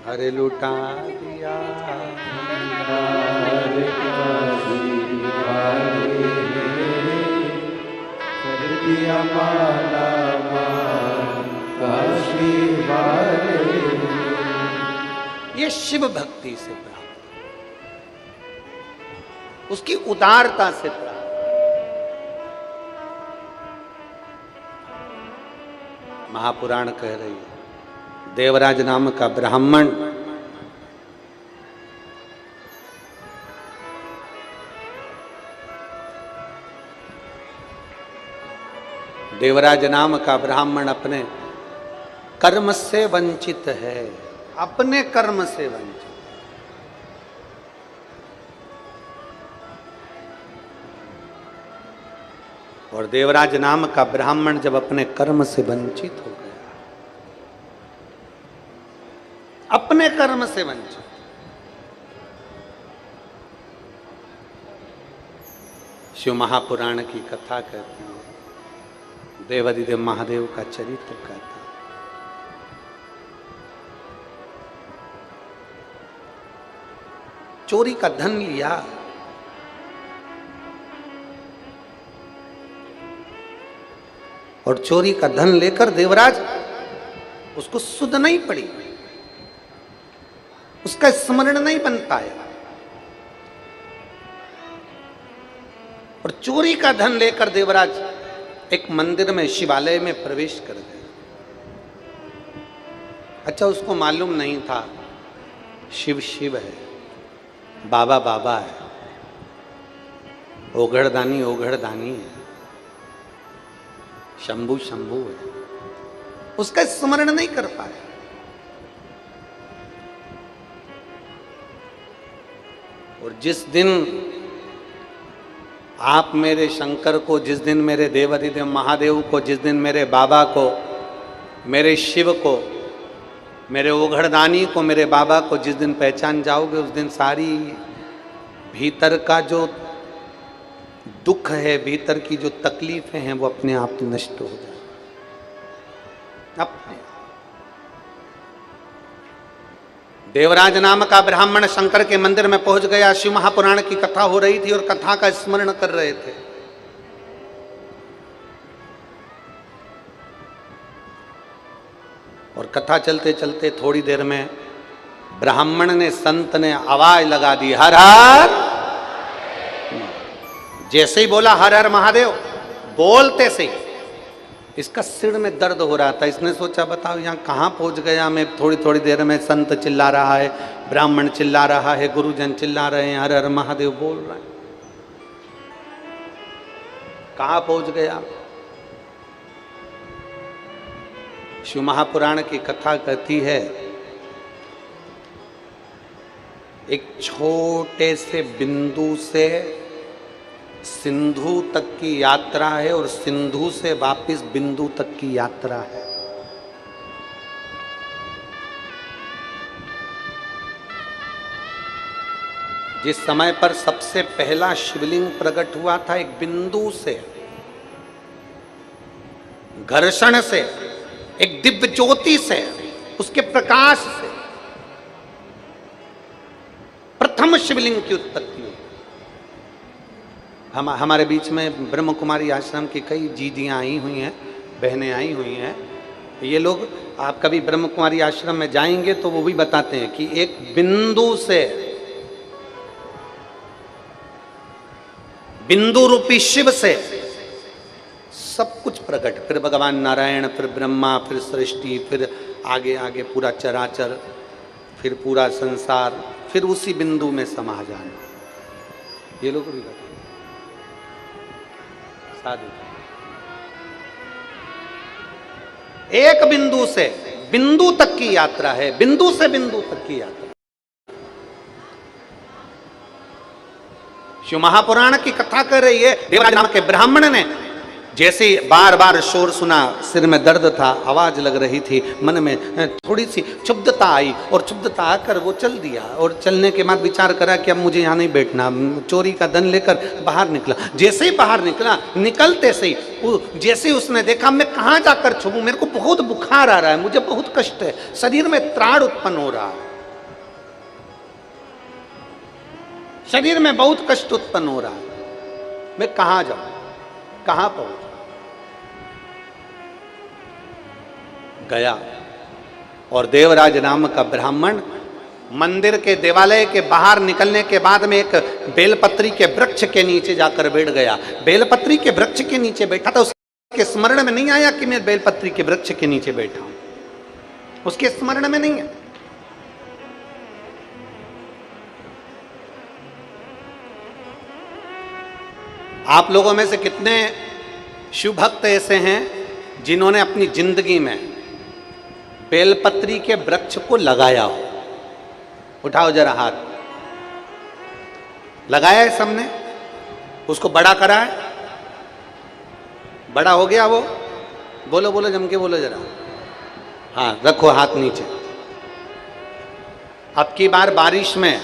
हरे लुटा दिया, काशी वाले। ये शिव भक्ति से प्राप्त, उसकी उदारता से प्राप्त। महापुराण कह रही है, देवराज नाम का ब्राह्मण देवराज नाम का ब्राह्मण अपने कर्म से वंचित है, अपने कर्म से वंचित। और देवराज नाम का ब्राह्मण जब अपने कर्म से वंचित हो गया, अपने कर्म से वंचित, शिव महापुराण की कथा कहती है, देवादिदेव महादेव का चरित्र कहता है। चोरी का धन लिया, और चोरी का धन लेकर देवराज, उसको सुध नहीं पड़ी, उसका स्मरण नहीं बन पाया, और चोरी का धन लेकर देवराज एक मंदिर में, शिवालय में प्रवेश कर गए। अच्छा, उसको मालूम नहीं था शिव शिव है, बाबा बाबा है, ओघड़दानी ओघड़दानी है, शंभु शंभु है, उसका स्मरण नहीं कर पाया। और जिस दिन आप मेरे शंकर को, जिस दिन मेरे देवादिदेव महादेव को, जिस दिन मेरे बाबा को, मेरे शिव को, मेरे ओघड़दानी को, मेरे बाबा को जिस दिन पहचान जाओगे, उस दिन सारी भीतर का जो दुख है, भीतर की जो तकलीफें हैं, वो अपने आप नष्ट हो जाए, अपने। देवराज नाम का ब्राह्मण शंकर के मंदिर में पहुंच गया। शिव महापुराण की कथा हो रही थी और कथा का स्मरण कर रहे थे। और कथा चलते चलते थोड़ी देर में ब्राह्मण ने, संत ने आवाज लगा दी, हर हर। जैसे ही बोला हर हर महादेव, बोलते से इसका सिर में दर्द हो रहा था। इसने सोचा, बताओ यहाँ कहाँ पहुँच गया मैं, थोड़ी थोड़ी देर में संत चिल्ला रहा है, ब्राह्मण चिल्ला रहा है, गुरुजन चिल्ला रहे हैं, हर हर महादेव बोल रहे हैं, कहाँ पहुँच गया। शिव महापुराण की कथा कहती है, एक छोटे से बिंदु से सिंधु तक की यात्रा है और सिंधु से वापस बिंदु तक की यात्रा है। जिस समय पर सबसे पहला शिवलिंग प्रकट हुआ था, एक बिंदु से, घर्षण से, एक दिव्य ज्योति से, उसके प्रकाश से प्रथम शिवलिंग की उत्पत्ति हुई। हमारे बीच में ब्रह्म कुमारी आश्रम की कई दीदियाँ आई हुई हैं, बहनें आई हुई हैं। ये लोग, आप कभी ब्रह्म कुमारी आश्रम में जाएंगे तो वो भी बताते हैं कि एक बिंदु से, बिंदु रूपी शिव से सब कुछ प्रकट, फिर भगवान नारायण, फिर ब्रह्मा, फिर सृष्टि, फिर आगे आगे पूरा चराचर, फिर पूरा संसार, फिर उसी बिंदु में समा जाना। ये लोग भी बताते साधु। एक बिंदु से बिंदु तक की यात्रा है, बिंदु से बिंदु तक की यात्रा। शिव महापुराण की कथा कर रही है। देवराज नाम के ब्राह्मण ने जैसे बार बार शोर सुना, सिर में दर्द था, आवाज लग रही थी, मन में थोड़ी सी क्षुब्धता आई, और क्षुब्धता आकर वो चल दिया। और चलने के बाद विचार करा कि अब मुझे यहाँ नहीं बैठना, चोरी का धन लेकर बाहर निकला। जैसे ही बाहर निकला, निकलते से ही जैसे ही उसने देखा, मैं कहाँ जाकर छुपूं, मेरे को बहुत बुखार आ रहा है, मुझे बहुत कष्ट है, शरीर में त्राण उत्पन्न हो रहा है, शरीर में बहुत कष्ट उत्पन्न हो रहा है, मैं कहाँ जाऊं, कहाँ पहुंचूं। गया और देवराज नाम का ब्राह्मण मंदिर के देवालय के बाहर निकलने के बाद में एक बेलपत्री के वृक्ष के नीचे जाकर बैठ गया। बेलपत्री के वृक्ष के नीचे बैठा था, उसके स्मरण में नहीं आया कि मैं बेलपत्री के वृक्ष के नीचे बैठा हूं, उसके स्मरण में नहीं है। आप लोगों में से कितने शिव भक्त ऐसे हैं जिन्होंने अपनी जिंदगी में बेलपत्री के वृक्ष को लगाया हो? उठाओ जरा हाथ। लगाया है सबने? उसको बड़ा करा है? बड़ा हो गया वो? बोलो बोलो, जम के बोलो जरा। हाँ, रखो हाथ नीचे। अब की बार बारिश में,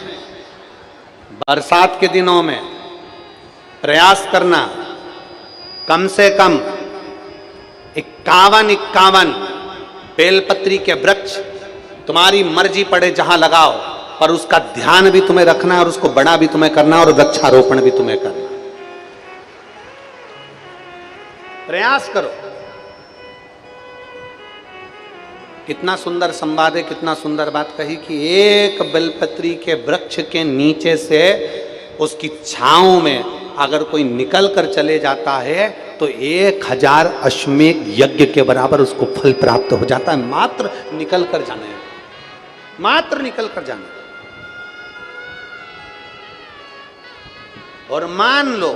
बरसात के दिनों में प्रयास करना कम से कम 51 बेलपत्री के वृक्ष, तुम्हारी मर्जी पड़े जहां लगाओ, पर उसका ध्यान भी तुम्हें रखना है और उसको बड़ा भी तुम्हें करना और वृक्षारोपण भी तुम्हें करना। प्रयास करो। कितना सुंदर संवाद है, कितना सुंदर बात कही कि एक बेलपत्री के वृक्ष के नीचे से उसकी छांव में अगर कोई निकल कर चले जाता है तो 1000 अश्वमेध यज्ञ के बराबर उसको फल प्राप्त हो जाता है। मात्र निकल कर जाने, मात्र निकल कर जाने। और मान लो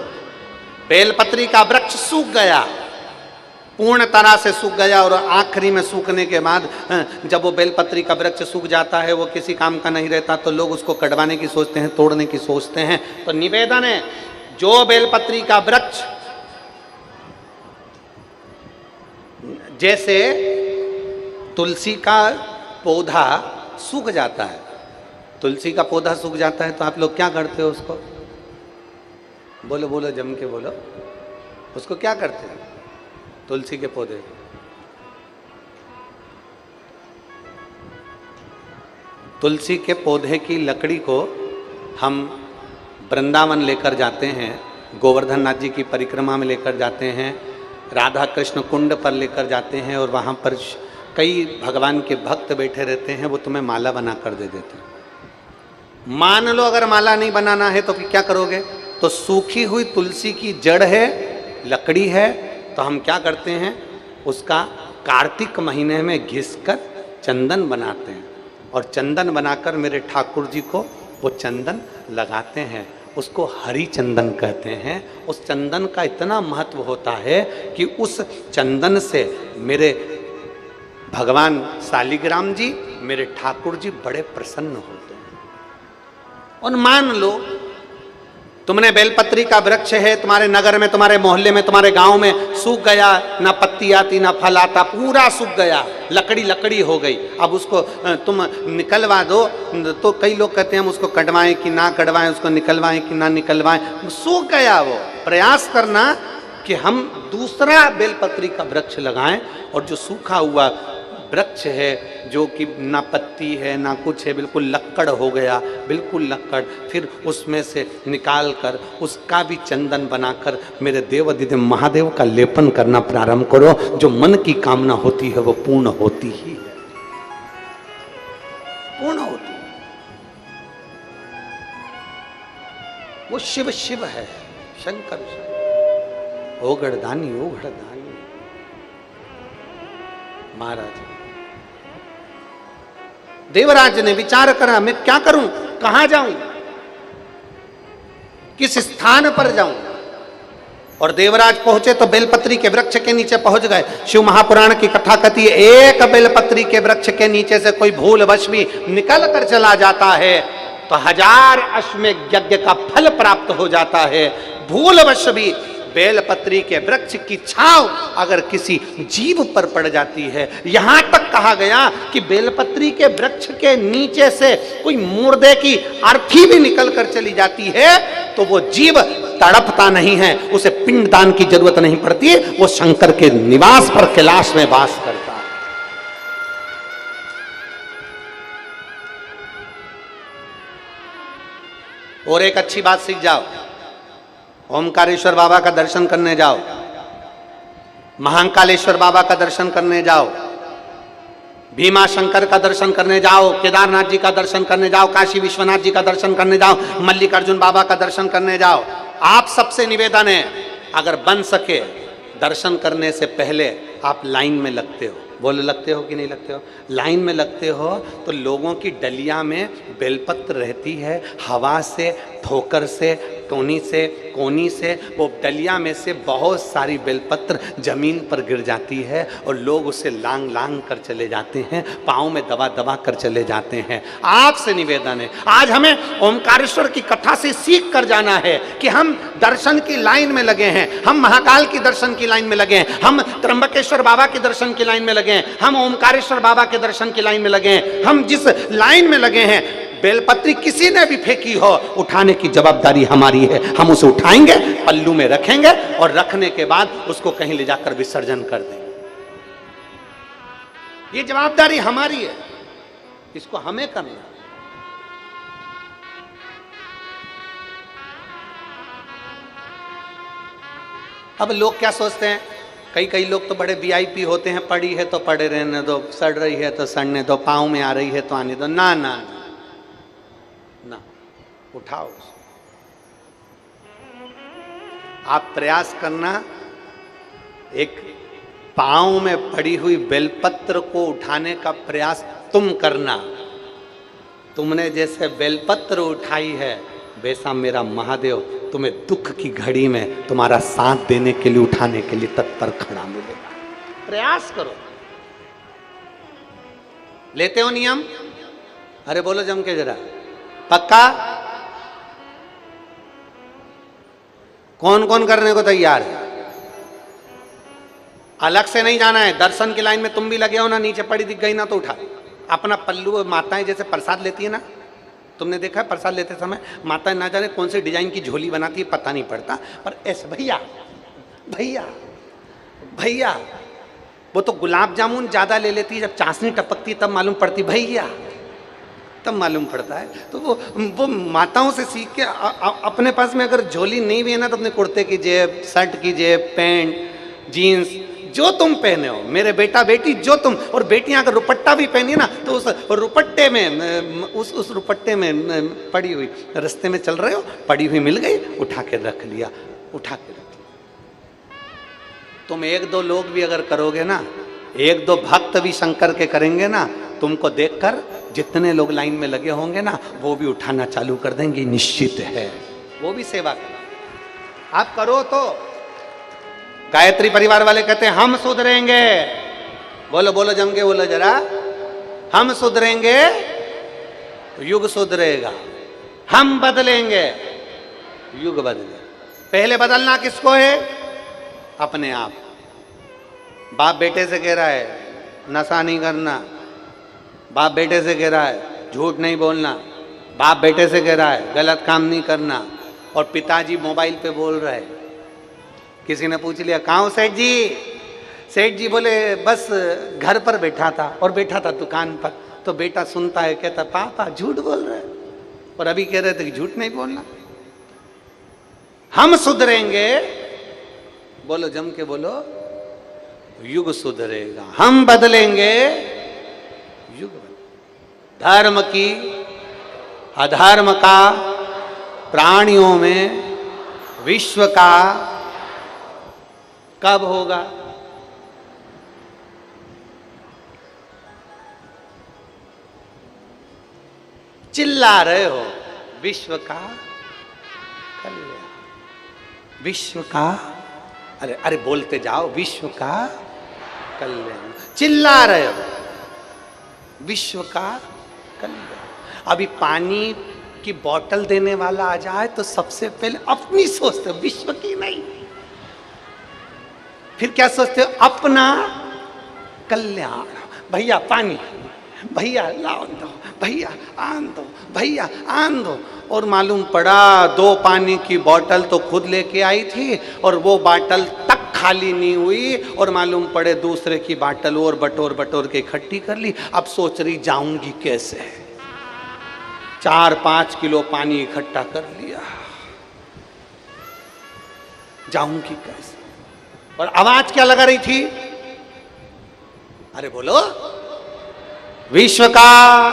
बेलपत्री का वृक्ष सूख गया, पूर्ण तरह से सूख गया, और आखिरी में सूखने के बाद जब वो बेलपत्री का वृक्ष सूख जाता है, वो किसी काम का नहीं रहता, तो लोग उसको कटवाने की सोचते हैं, तोड़ने की सोचते हैं। तो निवेदन है, जो बेलपत्री का वृक्ष जैसे तुलसी का पौधा सूख जाता है, तुलसी का पौधा सूख जाता है तो आप लोग क्या करते हो उसको? बोलो बोलो, जम के बोलो। उसको क्या करते हैं? तुलसी के पौधे, तुलसी के पौधे की लकड़ी को हम वृंदावन लेकर जाते हैं, गोवर्धन नाथ जी की परिक्रमा में लेकर जाते हैं, राधा कृष्ण कुंड पर लेकर जाते हैं, और वहाँ पर कई भगवान के भक्त बैठे रहते हैं, वो तुम्हें माला बना कर दे देते हैं। मान लो अगर माला नहीं बनाना है तो फिर क्या करोगे? तो सूखी हुई तुलसी की जड़ है, लकड़ी है, तो हम क्या करते हैं, उसका कार्तिक महीने में घिसकर चंदन बनाते हैं, और चंदन बनाकर मेरे ठाकुर जी को वो चंदन लगाते हैं। उसको हरी चंदन कहते हैं। उस चंदन का इतना महत्व होता है कि उस चंदन से मेरे भगवान शालिग्राम जी, मेरे ठाकुर जी बड़े प्रसन्न होते हैं। और मान लो तुमने बेलपत्री का वृक्ष है, तुम्हारे नगर में, तुम्हारे मोहल्ले में, तुम्हारे गांव में सूख गया, ना पत्ती आती ना फल आता, पूरा सूख गया, लकड़ी लकड़ी हो गई। अब उसको तुम निकलवा दो तो कई लोग कहते हैं हम उसको कटवाएं कि ना कटवाएं, उसको निकलवाएं कि ना निकलवाएं, सूख गया वो। प्रयास करना कि हम दूसरा बेलपत्री का वृक्ष लगाएं, और जो सूखा हुआ वृक्ष है, जो कि ना पत्ती है ना कुछ है, बिल्कुल लक्कड़ हो गया, बिल्कुल लक्कड़, फिर उसमें से निकाल कर उसका भी चंदन बनाकर मेरे देव दीदी महादेव का लेपन करना प्रारंभ करो। जो मन की कामना होती है वो पूर्ण होती ही है, पूर्ण होती है। वो शिव शिव है, शंकर ओगड़दानी ओगड़दानी महाराज। देवराज ने विचार करा, मैं क्या करूं, कहां जाऊं, किस स्थान पर जाऊं। और देवराज पहुंचे तो बेलपत्री के वृक्ष के नीचे पहुंच गए। शिव महापुराण की कथा कहती है, एक बेलपत्री के वृक्ष के नीचे से कोई भूलवश भी निकल कर चला जाता है तो 1000 अश्वमेध यज्ञ का फल प्राप्त हो जाता है। भूलवश भी बेलपत्री के वृक्ष की छांव अगर किसी जीव पर पड़ जाती है, यहां तक कहा गया कि बेलपत्री के वृक्ष के नीचे से कोई मुर्दे की अर्थी भी निकल कर चली जाती है तो वो जीव तड़पता नहीं है, उसे पिंडदान की जरूरत नहीं पड़ती, वो शंकर के निवास पर कैलाश में वास करता है। और एक अच्छी बात सीख जाओ, ओमकारेश्वर बाबा का दर्शन करने जाओ, महाकालेश्वर बाबा का दर्शन करने जाओ, भीमा शंकर का दर्शन करने जाओ, केदारनाथ जी का दर्शन करने जाओ, काशी विश्वनाथ जी का दर्शन करने जाओ, मल्लिकार्जुन बाबा का दर्शन करने जाओ। आप सबसे निवेदन है, अगर बन सके दर्शन करने से पहले आप लाइन में लगते हो। बोलो लगते हो कि नहीं लगते हो? लाइन में लगते हो तो लोगों की डलिया में बेलपत्र रहती है, हवा से, ठोकर से, टोनी से, कोनी से वो डलिया में से बहुत सारी बेलपत्र जमीन पर गिर जाती है और लोग उसे लांग लांग कर चले जाते हैं, पाँव में दबा दबा कर चले जाते हैं। आपसे निवेदन है, आज हमें ओमकारेश्वर की कथा से सीख कर जाना है कि हम दर्शन की लाइन में लगे हैं, हम महाकाल की दर्शन की लाइन में लगे हैं, हम त्र्यंबकेश्वर बाबा की दर्शन की लाइन में लगे हैं, हम ओमकारेश्वर बाबा के दर्शन की लाइन में लगे हैं। हम जिस लाइन में लगे हैं, बेलपत्री किसी ने भी फेंकी हो, उठाने की जवाबदारी हमारी है। हम उसे उठाएंगे, पल्लू में रखेंगे और रखने के बाद उसको कहीं ले जाकर विसर्जन कर देंगे। ये जवाबदारी हमारी है, इसको हमें करना है। अब लोग क्या सोचते हैं, कई लोग तो बड़े वीआईपी होते हैं, पड़ी है तो पड़े रहने दो, सड़ रही है तो सड़ने दो, पाँव में आ रही है तो आने दो। ना ना ना, उठाओ। आप प्रयास करना, एक पाँव में पड़ी हुई बेलपत्र को उठाने का प्रयास तुम करना। तुमने जैसे बेलपत्र उठाई है, वैसा मेरा महादेव तुम्हें दुख की घड़ी में तुम्हारा साथ देने के लिए, उठाने के लिए तत्पर खड़ा मिलेगा। प्रयास करो। लेते हो नियम? अरे बोलो जम के जरा, पक्का? कौन कौन करने को तैयार है? अलग से नहीं जाना है, दर्शन की लाइन में तुम भी लगे हो ना, नीचे पड़ी दिख गई ना तो उठा अपना पल्लू। माताएं जैसे प्रसाद लेती है ना, तुमने देखा है प्रसाद लेते समय माताएं ना जाने कौन से डिजाइन की झोली बनाती है, पता नहीं पड़ता, पर ऐसे भैया भैया भैया, वो तो गुलाब जामुन ज्यादा ले लेती है, जब चाशनी टपकती तब मालूम पड़ती भैया, तब मालूम पड़ता है। तो वो माताओं से सीख के अपने पास में अगर झोली नहीं भी है ना, तो अपने कुर्ते की जेब, शर्ट की जेब, पैंट, जीन्स, जो तुम पहने हो, मेरे बेटा बेटी जो तुम, और बेटियां अगर रुपट्टा भी पहनी ना तो उस रुपट्टे में, उस रुपट्टे में पड़ी हुई, रास्ते में चल रहे हो, पड़ी हुई मिल गई, उठा के रख लिया, उठा के रख लिया। तुम एक दो लोग भी अगर करोगे ना, एक दो भक्त भी शंकर के करेंगे ना, तुमको देखकर जितने लोग लाइन में लगे होंगे ना, वो भी उठाना चालू कर देंगे, निश्चित है। वो भी सेवा करना आप करो तो। गायत्री परिवार वाले कहते हैं हम सुधरेंगे। बोलो बोलो जम के बोलो जरा, हम सुधरेंगे युग सुधरेगा, हम बदलेंगे युग बदलेगा। पहले बदलना किसको है? अपने आप। बाप बेटे से कह रहा है नशा नहीं करना, बाप बेटे से कह रहा है झूठ नहीं बोलना, बाप बेटे से कह रहा है गलत काम नहीं करना, और पिताजी मोबाइल पे बोल रहे हैं। किसी ने पूछ लिया कहाँ हो सेठ जी? सेठ जी बोले बस घर पर बैठा था, और बैठा था दुकान पर। तो बेटा सुनता है, कहता पापा झूठ बोल रहे हैं, और अभी कह रहे थे कि झूठ नहीं बोलना। हम सुधरेंगे, बोलो जम के बोलो, युग सुधरेगा, हम बदलेंगे युग बदलेगा। धर्म की अधर्म का, प्राणियों में विश्व का कब होगा? चिल्ला रहे हो विश्व का कल्याण, विश्व का, अरे अरे बोलते जाओ, विश्व का कल्याण। चिल्ला रहे हो विश्व का कल्याण। अभी पानी की बोतल देने वाला आ जाए तो सबसे पहले अपनी सोचते हो, विश्व की नहीं। फिर क्या सोचते हो? अपना कल्याण। भैया पानी, भैया लाओ दो, भैया आन दो, भैया आन दो। और मालूम पड़ा 2 पानी की बोतल तो खुद लेके आई थी, और वो बोतल तक खाली नहीं हुई, और मालूम पड़े दूसरे की बोतल और बटोर बटोर के इकट्ठी कर ली। अब सोच रही जाऊंगी कैसे, 4-5 किलो पानी इकट्ठा कर लिया, जाऊंगी कैसे? और आवाज क्या लगा रही थी? अरे बोलो, विश्व का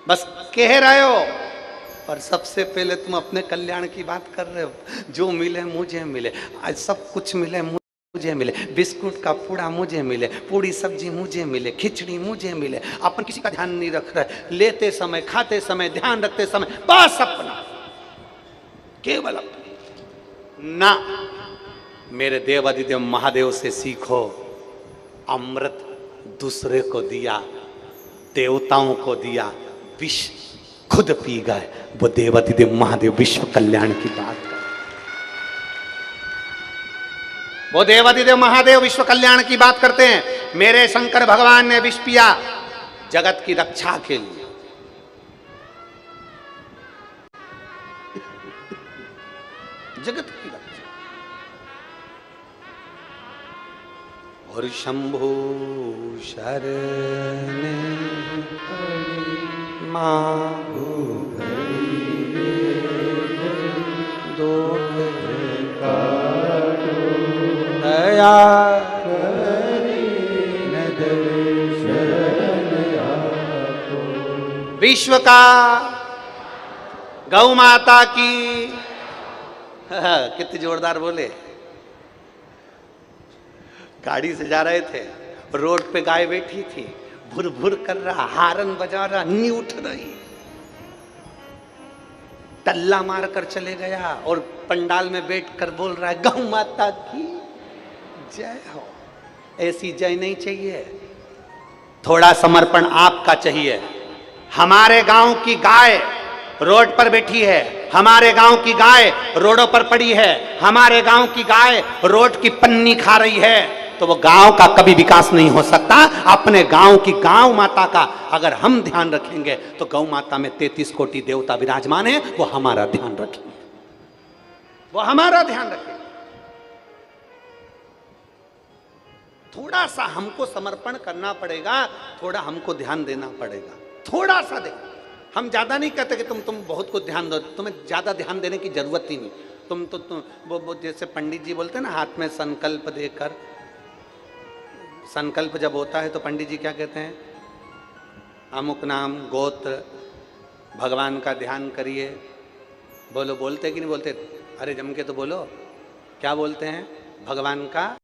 बस कह रहे हो, पर सबसे पहले तुम अपने कल्याण की बात कर रहे हो। जो मिले मुझे मिले, आज सब कुछ मिले मुझे मिले, बिस्कुट का पूड़ा मुझे मिले, पूरी सब्जी मुझे मिले, खिचड़ी मुझे मिले। अपन किसी का ध्यान नहीं रख रहे, लेते समय, खाते समय, ध्यान रखते समय, बस अपना, केवल अपना ना। मेरे देवादिदेव महादेव से सीखो, अमृत दूसरे को दिया, देवताओं को दिया, विष खुद पी गए। वो देवादिदेव महादेव विश्व कल्याण की बात कर, वो देवादिदेव महादेव विश्व कल्याण की बात करते हैं। मेरे शंकर भगवान ने विष पिया जगत की रक्षा के लिए। जगत की रक्षा। और शंभु शरण मां दया विश्व का गौ माता की। कितने जोरदार बोले। गाड़ी से जा रहे थे, रोड पे गाय बैठी थी, भुर भुर कर रहा, हारन बजा रहा, नहीं उठ रही, टल्ला मार कर चले गया और पंडाल में बैठकर बोल रहा है गौ माता की जय हो। ऐसी जय नहीं चाहिए, थोड़ा समर्पण आपका चाहिए। हमारे गांव की गाय रोड पर बैठी है, हमारे गांव की गाय रोडों पर पड़ी है, हमारे गांव की गाय रोड की पन्नी खा रही है, तो वो गांव का कभी विकास नहीं हो सकता। अपने गांव की गांव माता का अगर हम ध्यान रखेंगे तो गौ माता में 33 कोटि देवता विराजमान है, वो हमारा ध्यान रखेंगे, वो हमारा ध्यान रखेंगे। थोड़ा सा हमको समर्पण करना पड़ेगा, थोड़ा हमको ध्यान देना पड़ेगा, थोड़ा सा दे। हम ज्यादा नहीं कहते कि तुम बहुत को ध्यान दो, तुम्हें ज्यादा ध्यान देने की जरूरत ही नहीं। तुम वो जैसे पंडित जी बोलते हैं ना, हाथ में संकल्प देकर, संकल्प जब होता है तो पंडित जी क्या कहते हैं, अमुक नाम गोत्र भगवान का ध्यान करिए। बोलो, बोलते कि नहीं बोलते? अरे जम के तो बोलो, क्या बोलते हैं? भगवान का